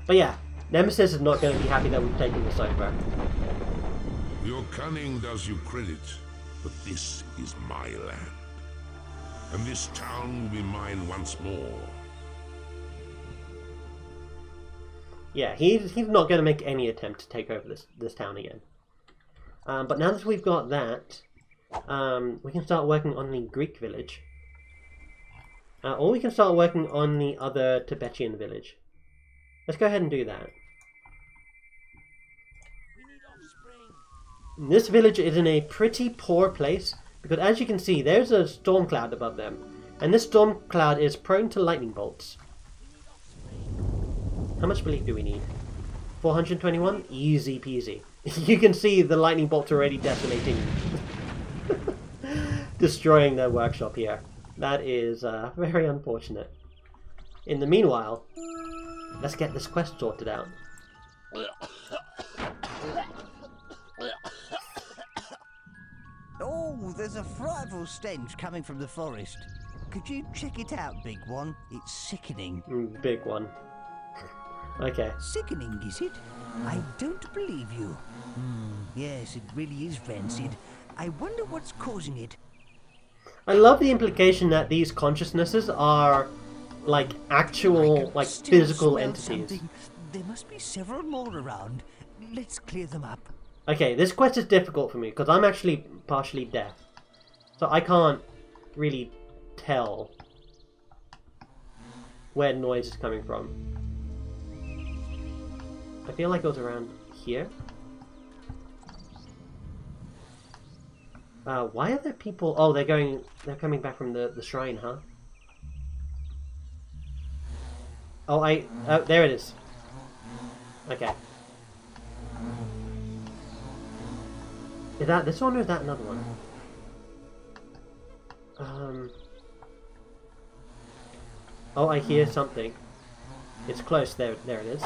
But yeah, Nemesis is not going to be happy that we've taken this over. Your cunning does you credit, but this is my land. And this town will be mine once more. Yeah, he's not going to make any attempt to take over this town again. But now that we've got that, we can start working on the Greek village. Or we can start working on the other Tibetan village. Let's go ahead and do that. This village is in a pretty poor place, because as you can see, there's a storm cloud above them. And this storm cloud is prone to lightning bolts. How much belief do we need? 421? Easy peasy. You can see the lightning bolts already desolating, destroying their workshop here. That is very unfortunate. In the meanwhile, let's get this quest sorted out. Oh, there's a frightful stench coming from the forest. Could you check it out, big one? It's sickening. Big one. Okay. Sickening, is it? I don't believe you. Yes, it really is rancid. I wonder what's causing it. I love the implication that these consciousnesses are like actual, like physical entities. Something. There must be several more around. Let's clear them up. Okay, this quest is difficult for me because I'm actually partially deaf. So I can't really tell where noise is coming from. I feel like it was around here. Why are there people? Oh, they're coming back from the shrine, huh? Oh, there it is. Okay. Is that this one or is that another one? Oh, I hear something. It's close. There it is.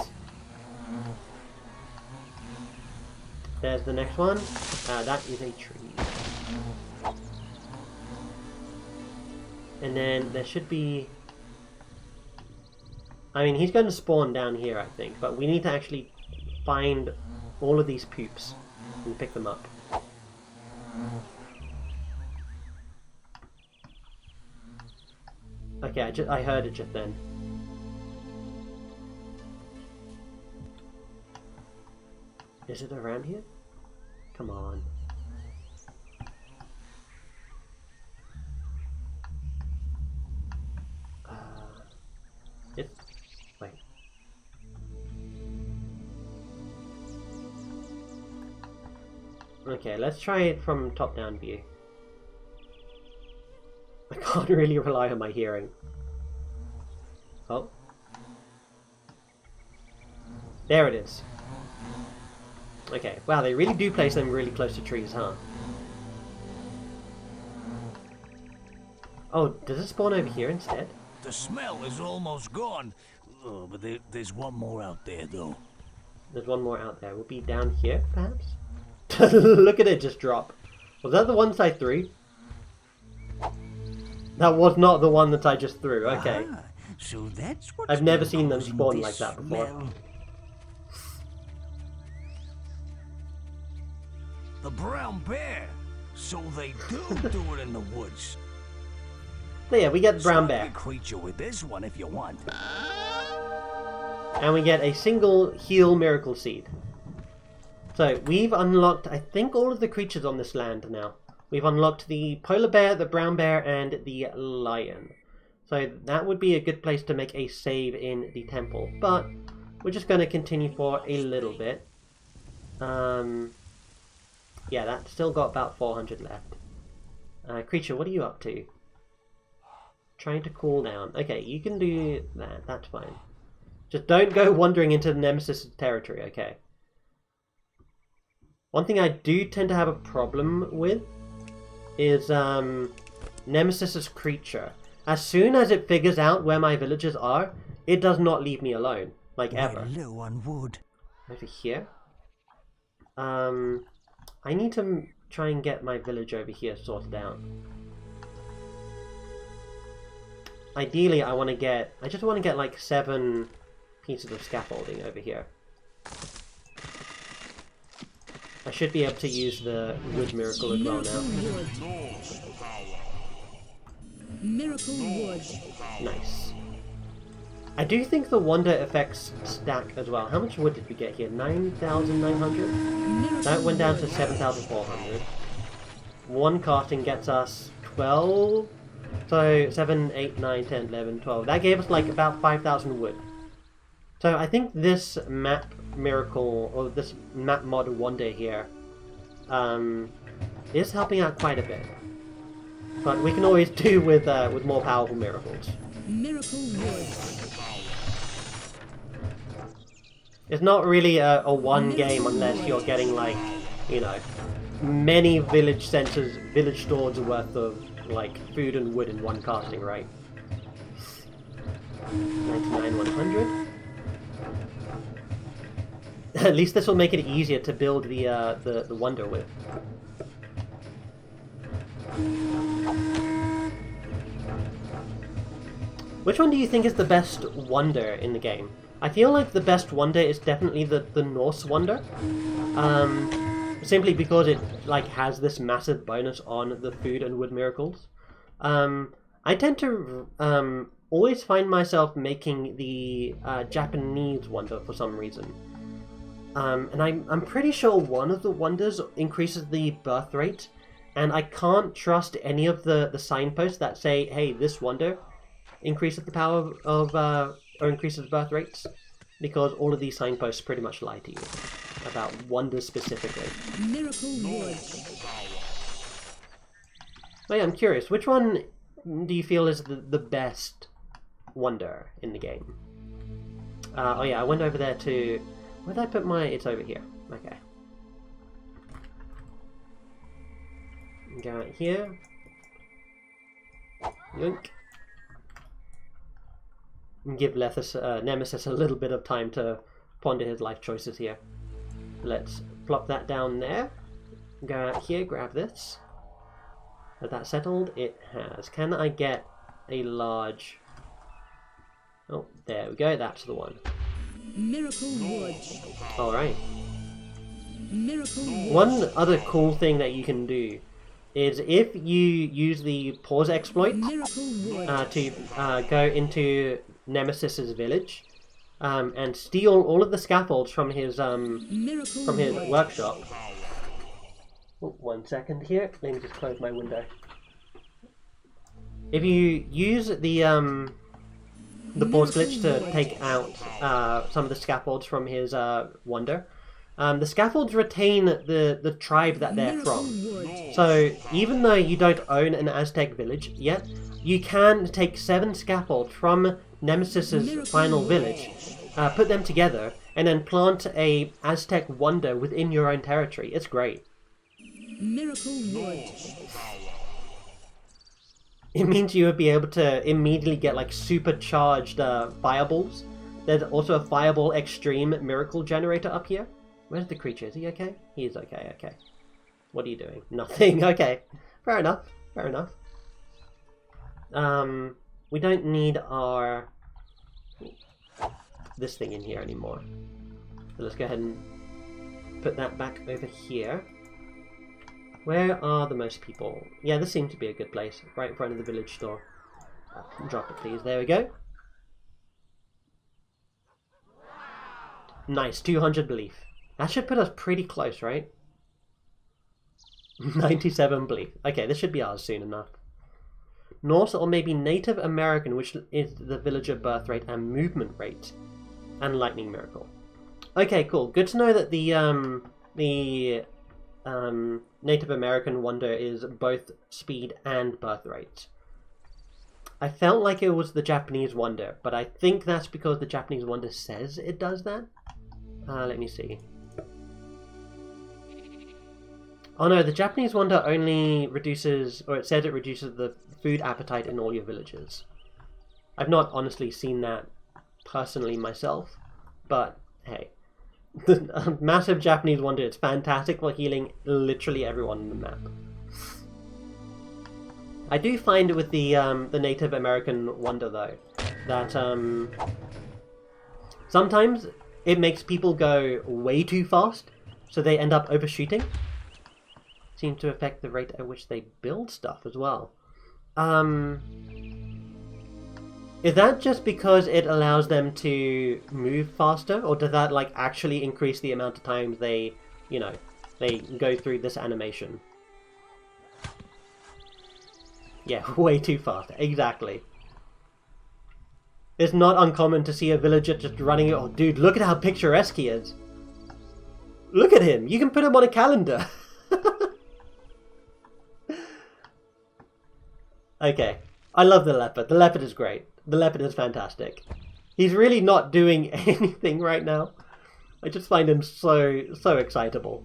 There's the next one. That is a tree. And then there should be... I mean, he's going to spawn down here, I think. But we need to actually find all of these poops and pick them up. Okay, I heard it just then. Is it around here? Come on. Wait. Okay, let's try it from top-down view. I can't really rely on my hearing. Oh. There it is. Okay, wow, they really do place them really close to trees, huh? Oh, does it spawn over here instead? The smell is almost gone. Oh, but there's one more out there, though. There's one more out there. Will be down here, perhaps? Look at it just drop. Was that the ones I threw? That was not the one that I just threw. Okay. So that's what I've never seen them spawn like that before. Smell. The brown bear. So they do it in the woods. So yeah, we get the brown Slap bear. your creature with this one if you want. And we get a single heal miracle seed. So we've unlocked, I think, all of the creatures on this land now. We've unlocked the polar bear, the brown bear, and the lion. So that would be a good place to make a save in the temple. But we're just going to continue for a little bit. Yeah, that's still got about 400 left. Creature, what are you up to? Trying to cool down. Okay, you can do that. That's fine. Just don't go wandering into Nemesis territory, okay? One thing I do tend to have a problem with is Nemesis's creature. As soon as it figures out where my villagers are, it does not leave me alone, like ever. We're low on wood. Over here. I need to try and get my village over here sorted out. Ideally, I just want to get like 7 pieces of scaffolding over here. I should be able to use the wood miracle as well now. Miracle wood. Nice. I do think the wonder effects stack as well. How much wood did we get here? 9,900? That went down to 7,400. One casting gets us 12. So 7, 8, 9, 10, 11, 12. That gave us like about 5,000 wood. So I think this map miracle, or this map mod wonder here, is helping out quite a bit. But we can always do with more powerful miracles. Miracle wood. It's not really a one game unless you're getting like, you know, many village centers, village stores worth of like food and wood in one casting, right? 99, 100. At least this will make it easier to build the wonder with. Which one do you think is the best wonder in the game? I feel like the best wonder is definitely the Norse wonder. Simply because it like has this massive bonus on the food and wood miracles. I tend to always find myself making the Japanese wonder for some reason. And I'm pretty sure one of the wonders increases the birth rate, and I can't trust any of the signposts that say, hey, this wonder increases the power of, or increases birth rates, because all of these signposts pretty much lie to you about wonders specifically. Miracle wood. But yeah, I'm curious, which one do you feel is the best wonder in the game? Oh yeah, I went over there to... Where did I put my... It's over here. Okay. Go out here. Yoink. And give Nemesis a little bit of time to ponder his life choices here. Let's plop that down there. Go out here, grab this. Has that settled? It has. Can I get a large... Oh, there we go. That's the one. Miracle wood. Alright. Miracle wood. One other cool thing that you can do is if you use the pause exploit to go into Nemesis's village and steal all of the scaffolds from his workshop. Oh, 1 second here. Let me just close my window. If you use the pause glitch to take out some of the scaffolds from his wonder, the scaffolds retain the tribe that they're from. So even though you don't own an Aztec village yet, you can take 7 scaffolds from Nemesis's final village, put them together, and then plant a Aztec wonder within your own territory. It's great. Miracle wood. It means you would be able to immediately get like supercharged fireballs. There's also a fireball extreme miracle generator up here. Where's the creature? Is he okay? He is okay, okay. What are you doing? Nothing. Okay. Fair enough. Fair enough. We don't need our... this thing in here anymore. So let's go ahead and put that back over here. Where are the most people? Yeah, this seems to be a good place. Right in front of the village store. Drop it, please. There we go. Nice. 200 belief. That should put us pretty close, right? 97 belief. Okay, this should be ours soon enough. Norse or maybe Native American, which is the villager birth rate and movement rate. And lightning miracle. Okay, cool. Good to know that the Native American wonder is both speed and birth rate. I felt like it was the Japanese Wonder, but I think that's because the Japanese Wonder says it does that. Let me see. Oh no, the Japanese Wonder only reduces, or it says it reduces the food appetite in all your villages. I've not honestly seen that personally myself, but hey. The massive Japanese Wonder, it's fantastic for healing literally everyone on the map. I do find with the Native American Wonder though, that sometimes it makes people go way too fast, so they end up overshooting. Seems to affect the rate at which they build stuff as well. Is that just because it allows them to move faster, or does that like actually increase the amount of times they, you know, they go through this animation? Yeah, way too fast. Exactly. It's not uncommon to see a villager just running. Oh, dude, look at how picturesque he is. Look at him. You can put him on a calendar. Okay. I love the leopard. The leopard is great. The leopard is fantastic. He's really not doing anything right now. I just find him so excitable.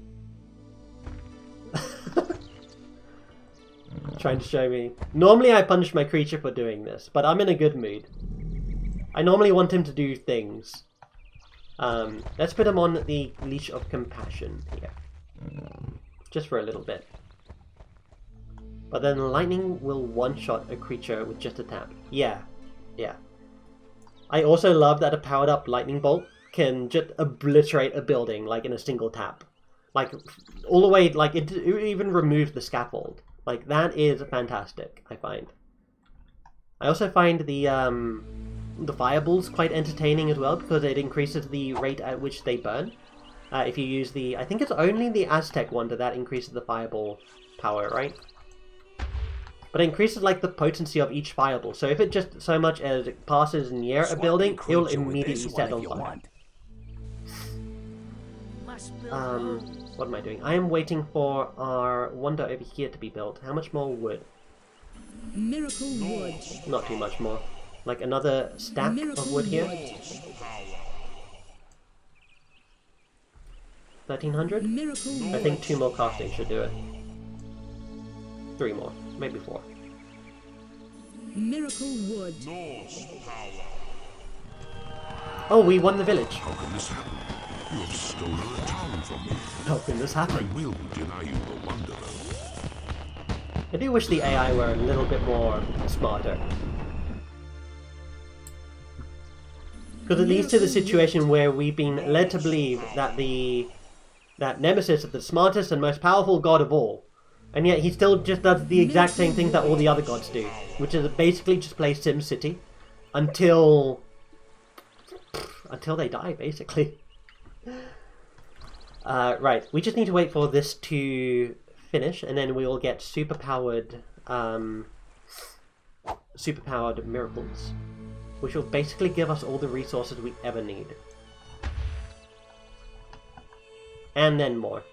Trying to show me. Normally I punish my creature for doing this, but I'm in a good mood. I normally want him to do things. Let's put him on the Leash of Compassion here. Just for a little bit. But then lightning will one-shot a creature with just a tap. Yeah. Yeah. I also love that a powered up lightning bolt can just obliterate a building like in a single tap. Like all the way, like it even removes the scaffold. Like that is fantastic, I find. I also find the fireballs quite entertaining as well because it increases the rate at which they burn. If you use the, I think it's only the Aztec Wonder that increases the fireball power, right? But it increases like the potency of each fireball. So if it just so much as it passes near a building, it'll immediately set on fire. What am I doing? I am waiting for our Wonder over here to be built. How much more wood? Miracle wood. Not too much more. Like another stack of wood here. 1300? I think 2 more casting should do it. 3 more. Maybe 4. Miracle wood. Oh, we won the village. How can this happen? You have stolen a town from me. How can this happen? I will deny you the wonder, though. I do wish the AI were a little bit more smarter. Because it leads to the situation where we've been led to believe that that Nemesis is the smartest and most powerful god of all. And yet he still just does the exact same thing that all the other gods do. Which is basically just play SimCity until they die, basically. Right, we just need to wait for this to finish, and then we will get superpowered miracles, which will basically give us all the resources we ever need. And then more.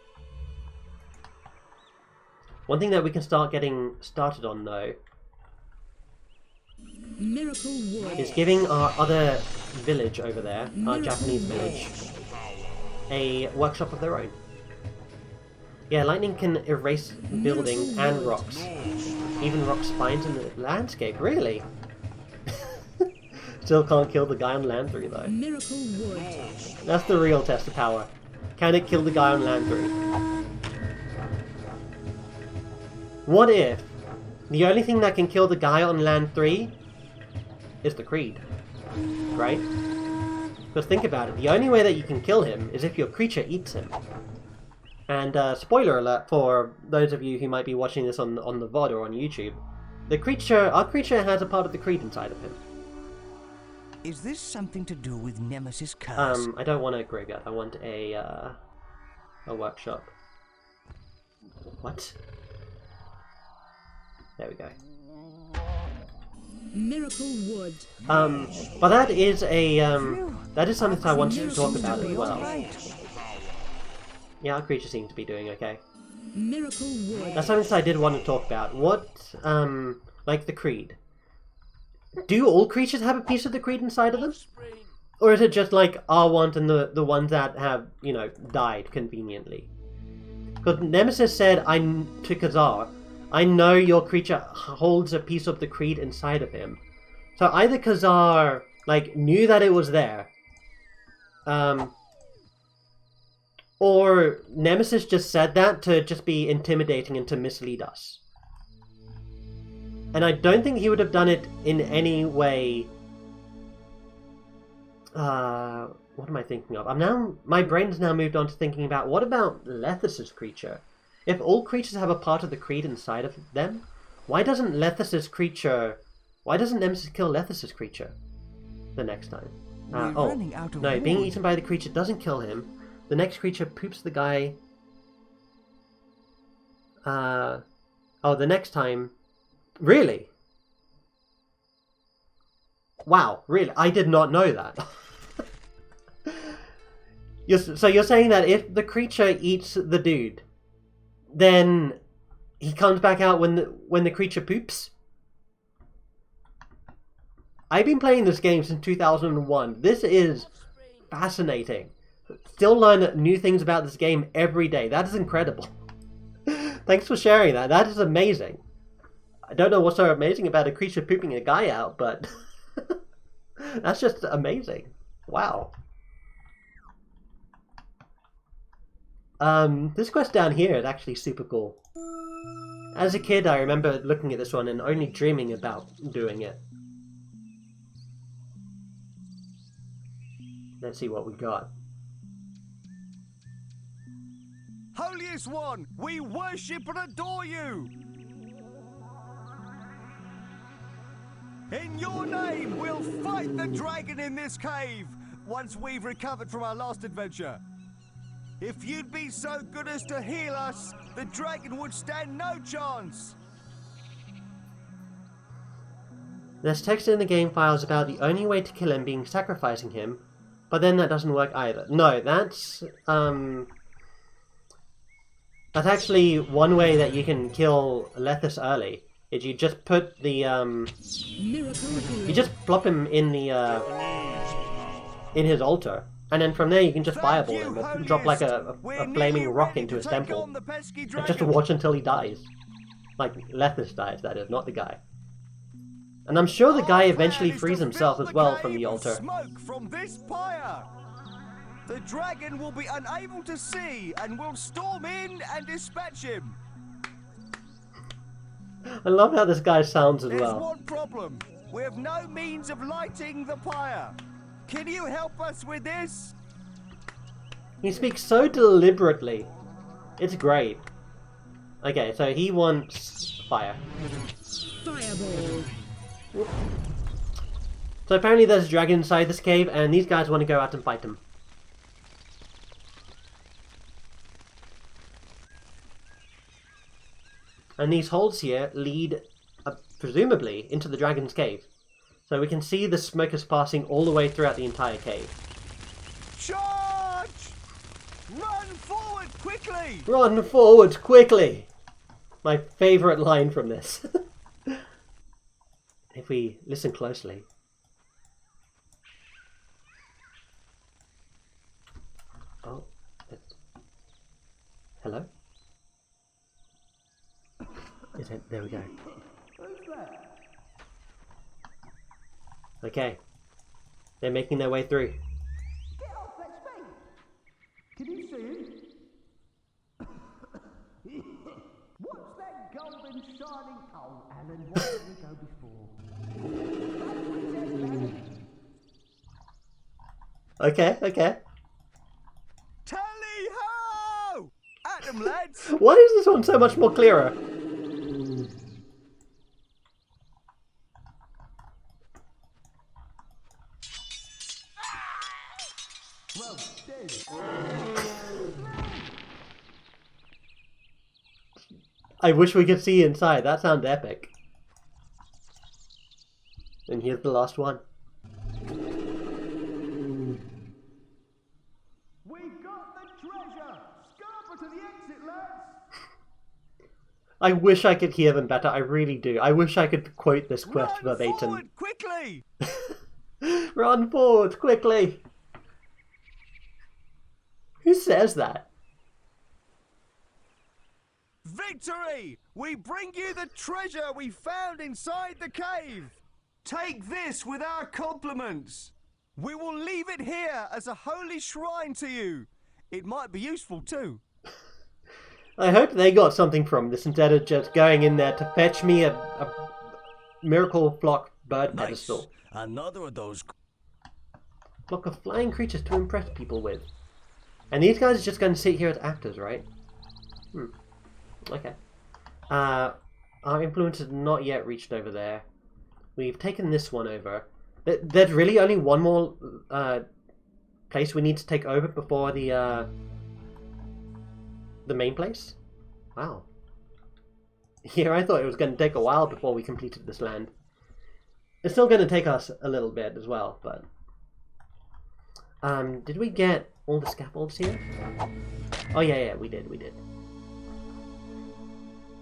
One thing that we can start getting started on, though, Miracle wood. is giving our other village over there, our Japanese village, a workshop of their own. Yeah, lightning can erase buildings and rocks. Even rock spines in the landscape, really? Still can't kill the guy on land 3 though. Miracle wood. That's the real test of power. Can it kill the guy on land 3? What if the only thing that can kill the guy on land 3 is the Creed? Right? Because think about it, the only way that you can kill him is if your creature eats him. And spoiler alert for those of you who might be watching this on the VOD or on YouTube, our creature has a part of the Creed inside of him. Is this something to do with Nemesis curse? I don't want a graveyard, I want a workshop. What? There we go. Miracle wood. But that is something I wanted to talk about as well. Yeah, our creature seems to be doing okay. Miracle wood. That's something I did want to talk about. What, like the Creed. do all creatures have a piece of the creed inside of them? Or is it just like Arwant and the ones that have, you know, died conveniently? Because Nemesis said to Khazar, I know your creature holds a piece of the creed inside of him. So either Khazar, like, knew that it was there, or Nemesis just said that to just be intimidating and to mislead us. And I don't think he would have done it in any way. What am I thinking of? My brain's now moved on to thinking about, what about Lethus's creature? If all creatures have a part of the creed inside of them, why doesn't Nemesis kill Lethus's creature the next time? Being eaten by the creature doesn't kill him. The next creature poops the guy. The next time. Really? Wow, really? I did not know that. So you're saying that if the creature eats the dude, then he comes back out when the creature poops? I've been playing this game since 2001. This is fascinating. Still learn new things about this game every day. That is incredible. Thanks for sharing that. That is amazing. I don't know what's so amazing about a creature pooping a guy out, but that's just amazing. Wow. This quest down here is actually super cool. As a kid, I remember looking at this one and only dreaming about doing it. Let's see what we got. Holiest One, we worship and adore you! In your name, we'll fight the dragon in this cave, once we've recovered from our last adventure. If you'd be so good as to heal us, the dragon would stand no chance. There's text in the game files about the only way to kill him being sacrificing him, but then that doesn't work either. No, that's actually one way that you can kill Lethus early. Is you just put the you just plop him in the in his altar, and then from there you can just fireball him or drop like a flaming rock into his temple, and just watch until he dies. Like Lethus dies, that is, not the guy. And I'm sure the guy eventually frees himself as well from the altar. Smoke from this pyre. The dragon will be unable to see and will storm in and dispatch him. I love how this guy sounds as There's well. one problem. We have no means of lighting the pyre. Can you help us with this? He speaks so deliberately. It's great. Okay, so he wants fire. Fireball. So apparently there's a dragon inside this cave, and these guys want to go out and fight him. And these holes here lead, presumably, into the dragon's cave. So we can see the smoke is passing all the way throughout the entire cave. Charge! Run forward quickly! Run forward quickly! My favourite line from this. If we listen closely. Oh. Hello? Is it? There we go. Okay. They're making their way through. Get off, that's me. Can you see him? What's that golden shining? Oh, Alan, why didn't we go before? Okay, okay. Tally-ho! At them, lads! Why is this one so much more clearer? Well, dead. I wish we could see inside. That sounds epic. And here's the last one. We got the treasure! Scamper to the exit, lads! I wish I could hear them better. I really do. I wish I could quote this quest Run verbatim. forward quickly! me! Run forward, quickly! Who says that? Victory! We bring you the treasure we found inside the cave! Take this with our compliments! We will leave it here as a holy shrine to you. It might be useful too. I hope they got something from this instead of just going in there to fetch me a miracle flock bird pedestal. Another of those. Flock of flying creatures to impress people with. And these guys are just going to sit here as actors, right? Okay. Our influence has not yet reached over there. We've taken this one over. There's really only one more place we need to take over before the main place. Wow. Yeah, I thought it was going to take a while before we completed this land. It's still going to take us a little bit as well, but... did we get all the scaffolds here? Oh yeah, we did.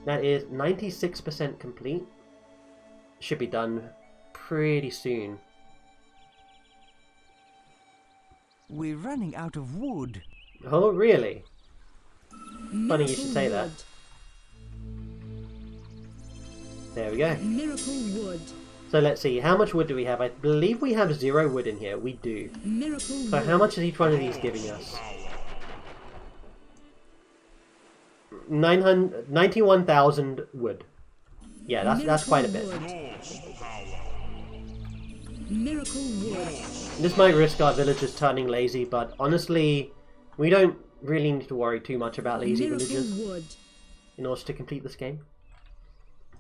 That is 96% complete. Should be done pretty soon. We're running out of wood. Oh, really? Funny you should say that. There we go. Miracle wood. So let's see, how much wood do we have? I believe we have 0 wood in here. We do. Miracle So wood. how much is each one of these giving us? 91,000 wood. Yeah, that's quite a bit. Miracle wood. This might risk our villagers turning lazy, but honestly, we don't really need to worry too much about lazy Miracle villagers wood. in order to complete this game.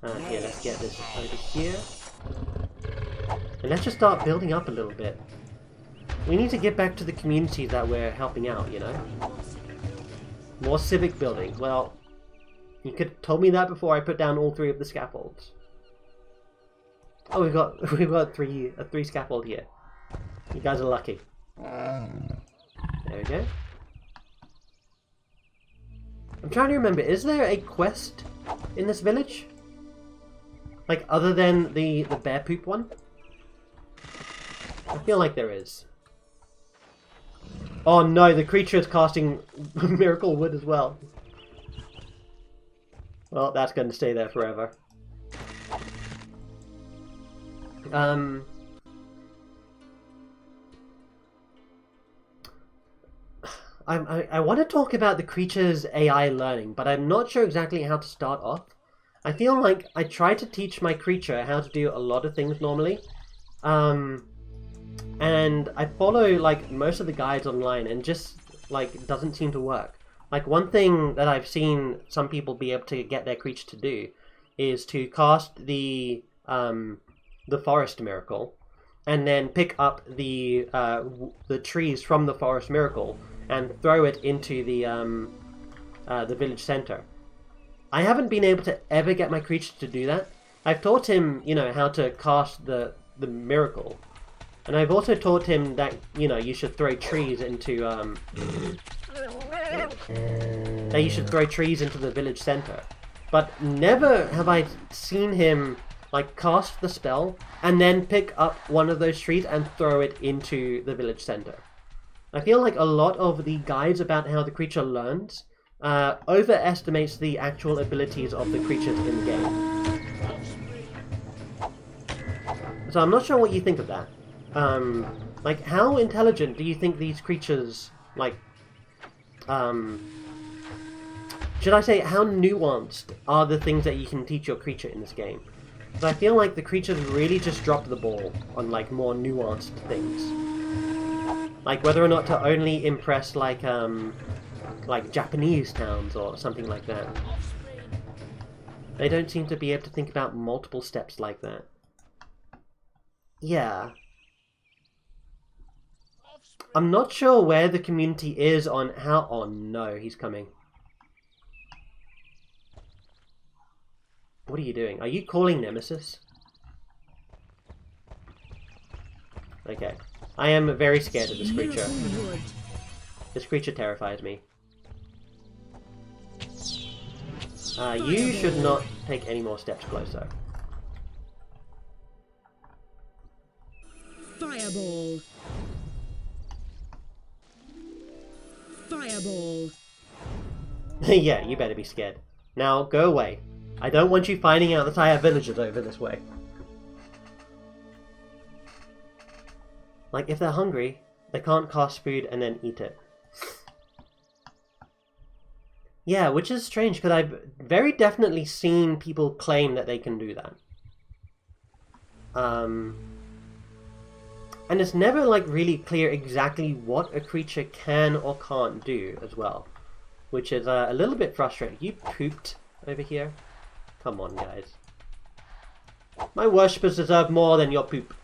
Here, let's get this over here. And let's just start building up a little bit. We need to get back to the community that we're helping out, you know? More civic building. Well, you could have told me that before I put down all 3 of the scaffolds. Oh, we've got a 3 scaffold here. You guys are lucky. There we go. I'm trying to remember, is there a quest in this village? Like, other than the bear poop one? I feel like there is. Oh no, the creature is casting miracle wood as well. Well, that's going to stay there forever. I want to talk about the creature's AI learning, but I'm not sure exactly how to start off. I feel like I try to teach my creature how to do a lot of things normally. And I follow like most of the guides online and just like doesn't seem to work. Like one thing that I've seen some people be able to get their creature to do is to cast the forest miracle and then pick up the trees from the forest miracle and throw it into the village center. I haven't been able to ever get my creature to do that. I've taught him, you know, how to cast the miracle. And I've also taught him that, you know, you should throw trees into the village center. But never have I seen him like cast the spell and then pick up one of those trees and throw it into the village center. I feel like a lot of the guides about how the creature learns overestimates the actual abilities of the creatures in the game. So I'm not sure what you think of that. Like, how intelligent do you think these creatures, like, should I say, how nuanced are the things that you can teach your creature in this game? Because I feel like the creatures really just dropped the ball on, like, more nuanced things. Like, whether or not to only impress, like Japanese towns or something like that. They don't seem to be able to think about multiple steps like that. Yeah. I'm not sure where the community is on how... Oh no, he's coming. What are you doing? Are you calling Nemesis? Okay. I am very scared of this creature. This creature terrifies me. You should not take any more steps closer. Fireball. Fireball. Yeah, you better be scared. Now, go away. I don't want you finding out that I have villagers over this way. Like, if they're hungry, they can't cast food and then eat it. Yeah, which is strange, because I've very definitely seen people claim that they can do that. And it's never, like, really clear exactly what a creature can or can't do as well. Which is a little bit frustrating. You pooped over here? Come on, guys. My worshippers deserve more than your poop.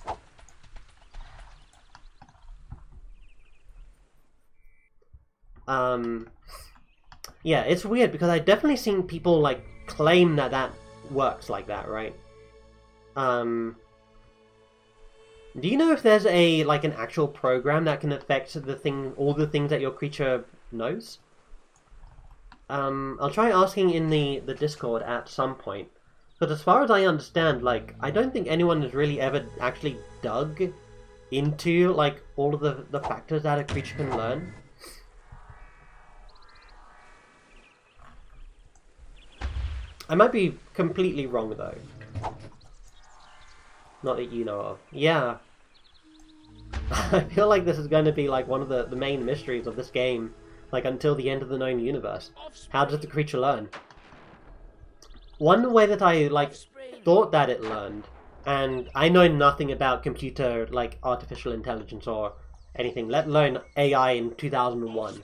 Yeah, it's weird because I've definitely seen people, like, claim that that works like that, right? Do you know if there's a, like, an actual program that can affect all the things that your creature knows? I'll try asking in the Discord at some point. But as far as I understand, like, I don't think anyone has really ever actually dug into, like, all of the factors that a creature can learn. I might be completely wrong, though. Not that you know of. Yeah. I feel like this is going to be, like, one of the main mysteries of this game. Like, until the end of the known universe. How does the creature learn? One way that I, like, thought that it learned, and I know nothing about computer, like, artificial intelligence or anything, let alone AI in 2001.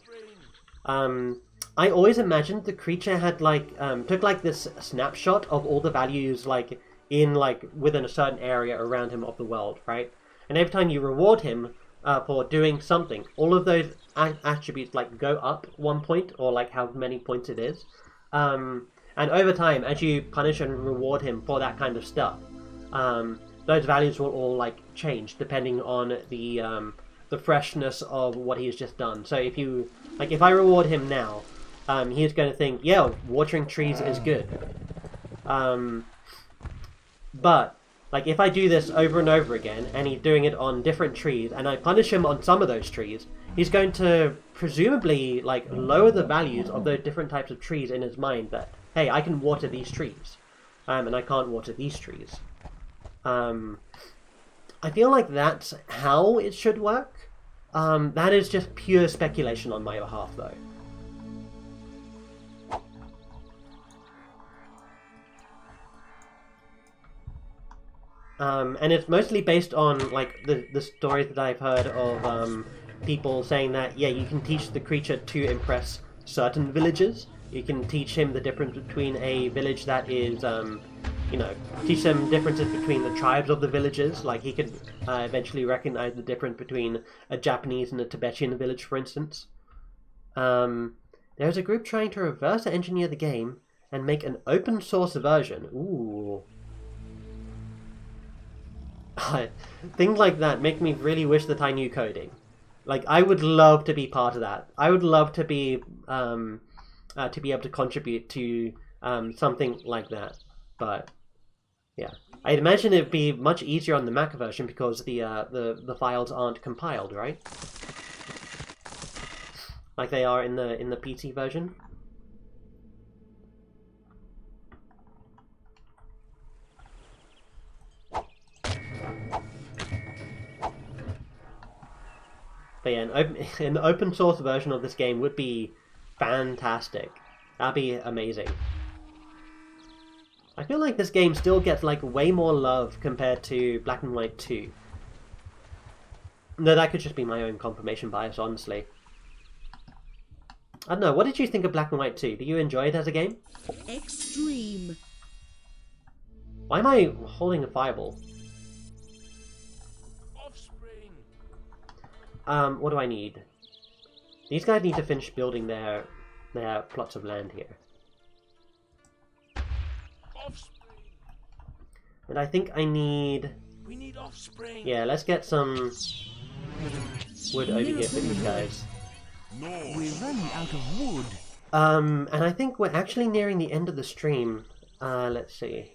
I always imagined the creature had, like, took, like, this snapshot of all the values, like, in, like, within a certain area around him of the world, right? And every time you reward him for doing something, all of those attributes, like, go up 1 point, or, like, how many points it is. And over time, as you punish and reward him for that kind of stuff, those values will all, like, change depending on the freshness of what he's just done. So if you, like, if I reward him now, he's going to think, yeah, watering trees is good. But, like, if I do this over and over again, and he's doing it on different trees, and I punish him on some of those trees, he's going to presumably, like, lower the values of those different types of trees in his mind that, hey, I can water these trees, and I can't water these trees. I feel like that's how it should work. That is just pure speculation on my behalf, though. And it's mostly based on, like, the stories that I've heard of people saying that, yeah, you can teach the creature to impress certain villages. You can teach him the difference between a village that is, you know, teach them differences between the tribes of the villages. Like, he could eventually recognize the difference between a Japanese and a Tibetan village, for instance. There's a group trying to reverse engineer the game and make an open source version. Ooh. Things like that make me really wish that I knew coding. Like, I would love to be part of that. I would love to be able to contribute to something like that. But yeah, I'd imagine it'd be much easier on the Mac version because the files aren't compiled, right? Like they are in the PC version. But yeah, an open source version of this game would be fantastic. That'd be amazing. I feel like this game still gets, like, way more love compared to Black and White 2. No, that could just be my own confirmation bias, honestly. I don't know, what did you think of Black and White 2? Do you enjoy it as a game? Extreme. Why am I holding a fireball? What do I need? These guys need to finish building their plots of land here. Offspring. And I think I need... We need offspring. Yeah, let's get some wood over here for these guys. We're running out of wood. And I think we're actually nearing the end of the stream. Let's see.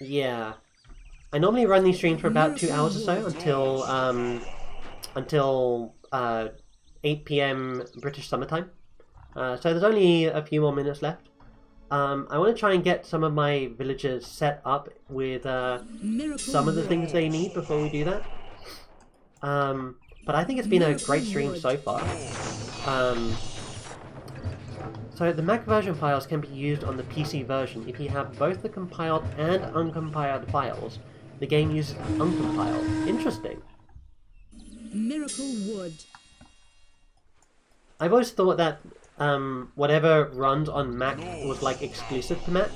Yeah. I normally run these streams for about 2 hours or so until 8 PM British summertime. So there's only a few more minutes left. I want to try and get some of my villagers set up with some of the things they need before we do that. But I think it's been a great stream so far. So the Mac version files can be used on the PC version. If you have both the compiled and uncompiled files, the game uses uncompiled. Interesting. Miracle Wood. I've always thought that whatever runs on Mac was like exclusive to Mac.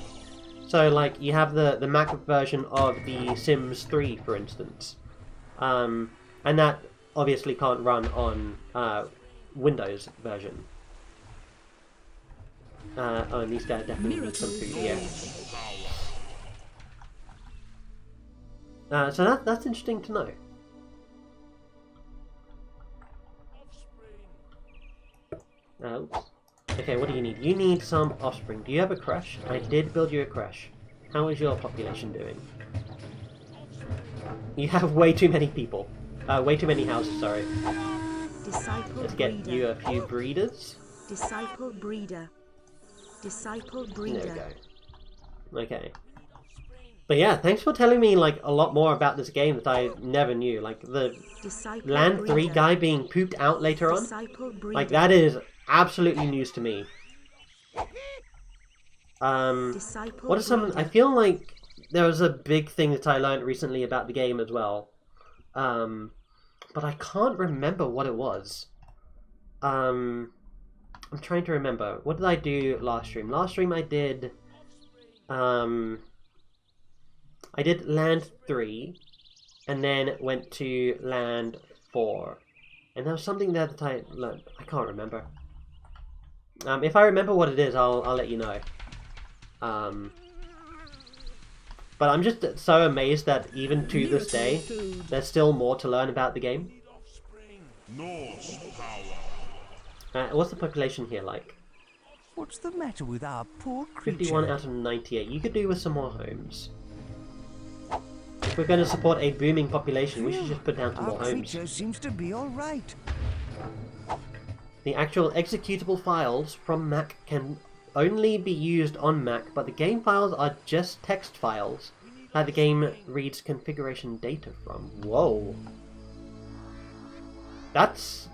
So like you have the Mac version of The Sims 3, for instance, and that obviously can't run on Windows version. Oh, and these guys definitely need some food here. So that's interesting to know. Oops. Okay, what do you need? You need some offspring. Do you have a crush? I did build you a crush. How is your population doing? You have way too many people. Way too many houses, sorry. Disciple Let's get breeder. you a few breeders. Disciple breeder. Disciple breeder. There we go. Okay. But yeah, thanks for telling me like a lot more about this game that I never knew. Like the Disciple Land 3 breeder. guy being pooped out later on. Disciple breeder. Like that is absolutely news to me. Disciple What are some... I feel like there was a big thing that I learned recently about the game as well. But I can't remember what it was. I'm trying to remember. What did I do last stream? Last stream I did Land 3, and then went to Land 4. And there was something there that I learned. I can't remember. If I remember what it is, I'll let you know. But I'm just so amazed that even to this day, there's still more to learn about the game. What's the population here like? What's the matter with our poor creature? 51 out of 98. You could do with some more homes. If we're going to support a booming population, we should just put down some more Our homes. creature seems to be all right. The actual executable files from Mac can only be used on Mac, but the game files are just text files that the game reads configuration data from. Whoa. That's...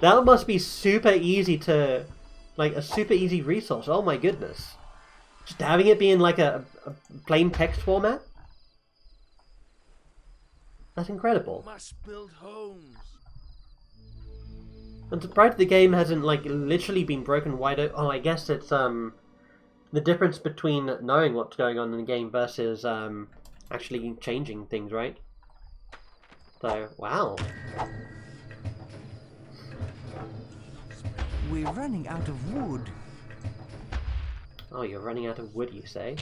that must be super easy to... like, a super easy resource. Oh my goodness. Just having it be in like a plain text format? That's incredible. Must build homes. I'm surprised the game hasn't, like, literally been broken wide open. Oh, I guess it's, the difference between knowing what's going on in the game versus, actually changing things, right? So, wow. We're running out of wood. Oh, you're running out of wood, you say?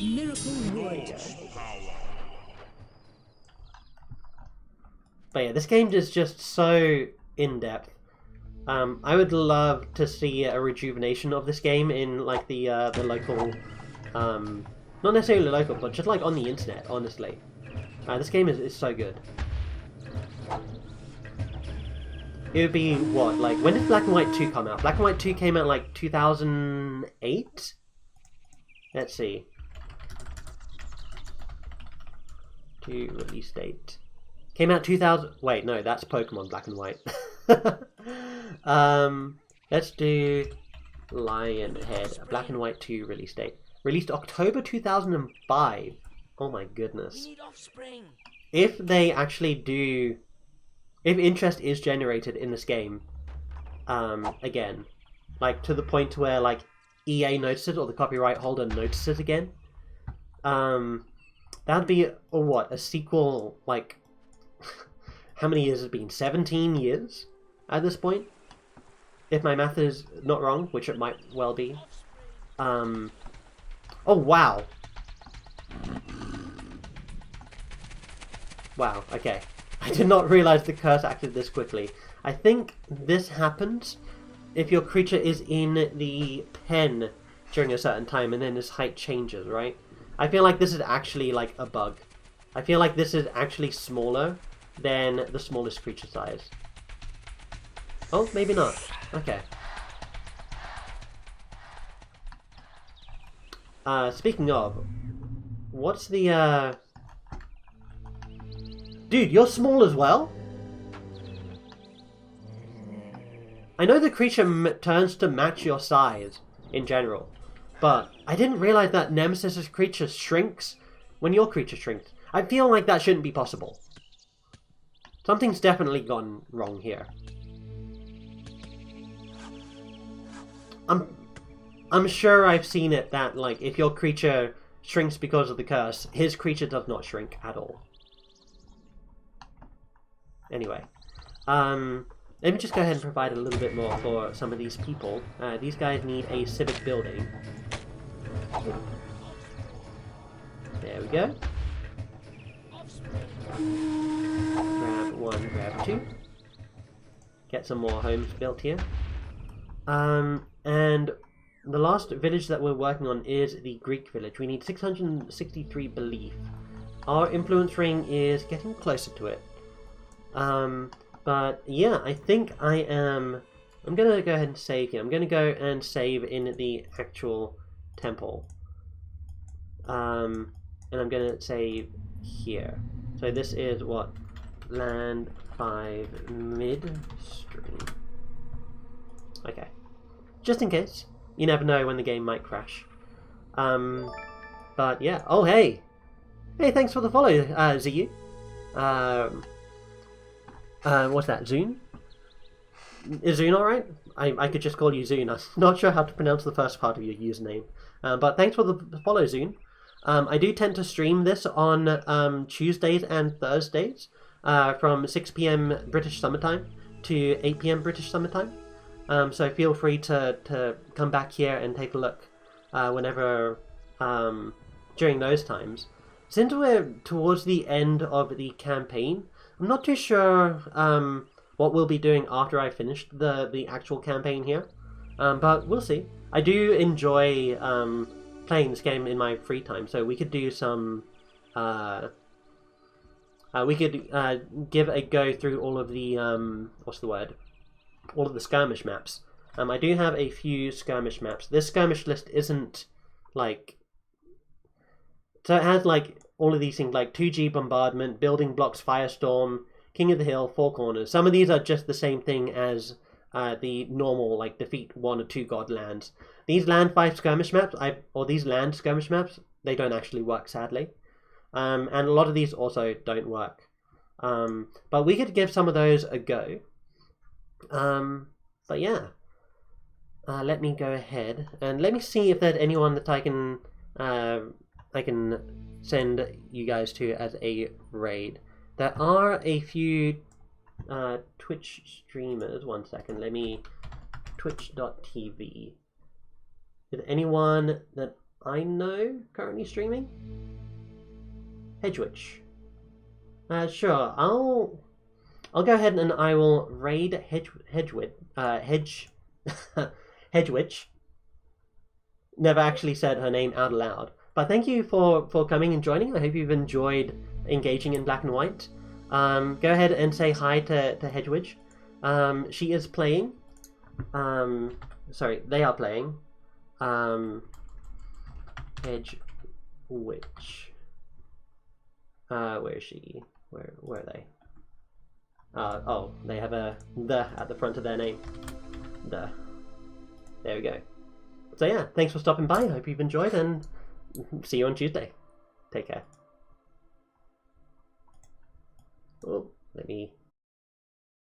Miracle Wood. But yeah, this game is just so in-depth. I would love to see a rejuvenation of this game in, like, the local... not necessarily local, but just, like, on the internet, honestly. This game is so good. It would be, what, like, when did Black and White 2 come out? Black and White 2 came out, like, 2008? Let's see. To release date. Came out 2000... Wait, no, that's Pokemon Black and White. Let's do Lionhead. Black and White 2 release date. Released October 2005. Oh my goodness. We need offspring. If they actually do... If interest is generated in this game, again, like to the point where like EA notices or the copyright holder notices again, that'd be a sequel, like how many years has it been? 17 years at this point, if my math is not wrong, which it might well be. Oh wow. Wow, okay. I did not realize the curse acted this quickly. I think this happens if your creature is in the pen during a certain time and then his height changes, right? I feel like this is actually like a bug. I feel like this is actually smaller than the smallest creature size. Oh, maybe not. Okay. Speaking of, what's the, Dude, you're small as well? I know the creature turns to match your size, in general. But I didn't realize that Nemesis's creature shrinks when your creature shrinks. I feel like that shouldn't be possible. Something's definitely gone wrong here. I'm sure I've seen it that, like, if your creature shrinks because of the curse, his creature does not shrink at all. Anyway, let me just go ahead and provide a little bit more for some of these people. These guys need a civic building. There we go. Grab one, grab two. Get some more homes built here. And the last village that we're working on is the Greek village. We need 663 belief. Our influence ring is getting closer to it. But yeah, I think I'm gonna go ahead and save here. I'm gonna go and save in the actual temple. And I'm gonna save here. So this is what? Land 5 midstream. Okay. Just in case. You never know when the game might crash. But yeah. Oh, hey! Hey, thanks for the follow, Ziyu. What's that, Zune? Is Zune alright? I could just call you Zune. I'm not sure how to pronounce the first part of your username. But thanks for the follow, Zune. I do tend to stream this on Tuesdays and Thursdays from 6 PM British Summertime to 8 PM British Summertime. So feel free to come back here and take a look whenever during those times. Since we're towards the end of the campaign, I'm not too sure what we'll be doing after I finish the actual campaign here, but we'll see. I do enjoy playing this game in my free time, so we could do some. We could give a go through all of the what's the word? All of the skirmish maps. I do have a few skirmish maps. This skirmish list isn't like. So it has like all of these things like 2G bombardment, building blocks, firestorm, King of the Hill, Four Corners. Some of these are just the same thing as the normal like defeat 1 or 2 god lands. These land 5 skirmish maps, these land skirmish maps, they don't actually work sadly, and a lot of these also don't work. But we could give some of those a go. But yeah, let me go ahead and let me see if there's anyone that I can send you guys to as a raid. There are a few Twitch streamers. One second, let me... Twitch.tv. Is anyone that I know currently streaming? Hedgewitch. Sure, I'll go ahead and I will raid Hedgewitch. Never actually said her name out loud. But thank you for coming and joining. I hope you've enjoyed engaging in Black and White. Go ahead and say hi to Hedgewitch. She is playing. Sorry, they are playing. Hedgewitch. Where is she? Where are they? Oh, they have a "the" at the front of their name. The. There we go. So yeah, thanks for stopping by. I hope you've enjoyed, and see you on Tuesday. Take care. Oh, let me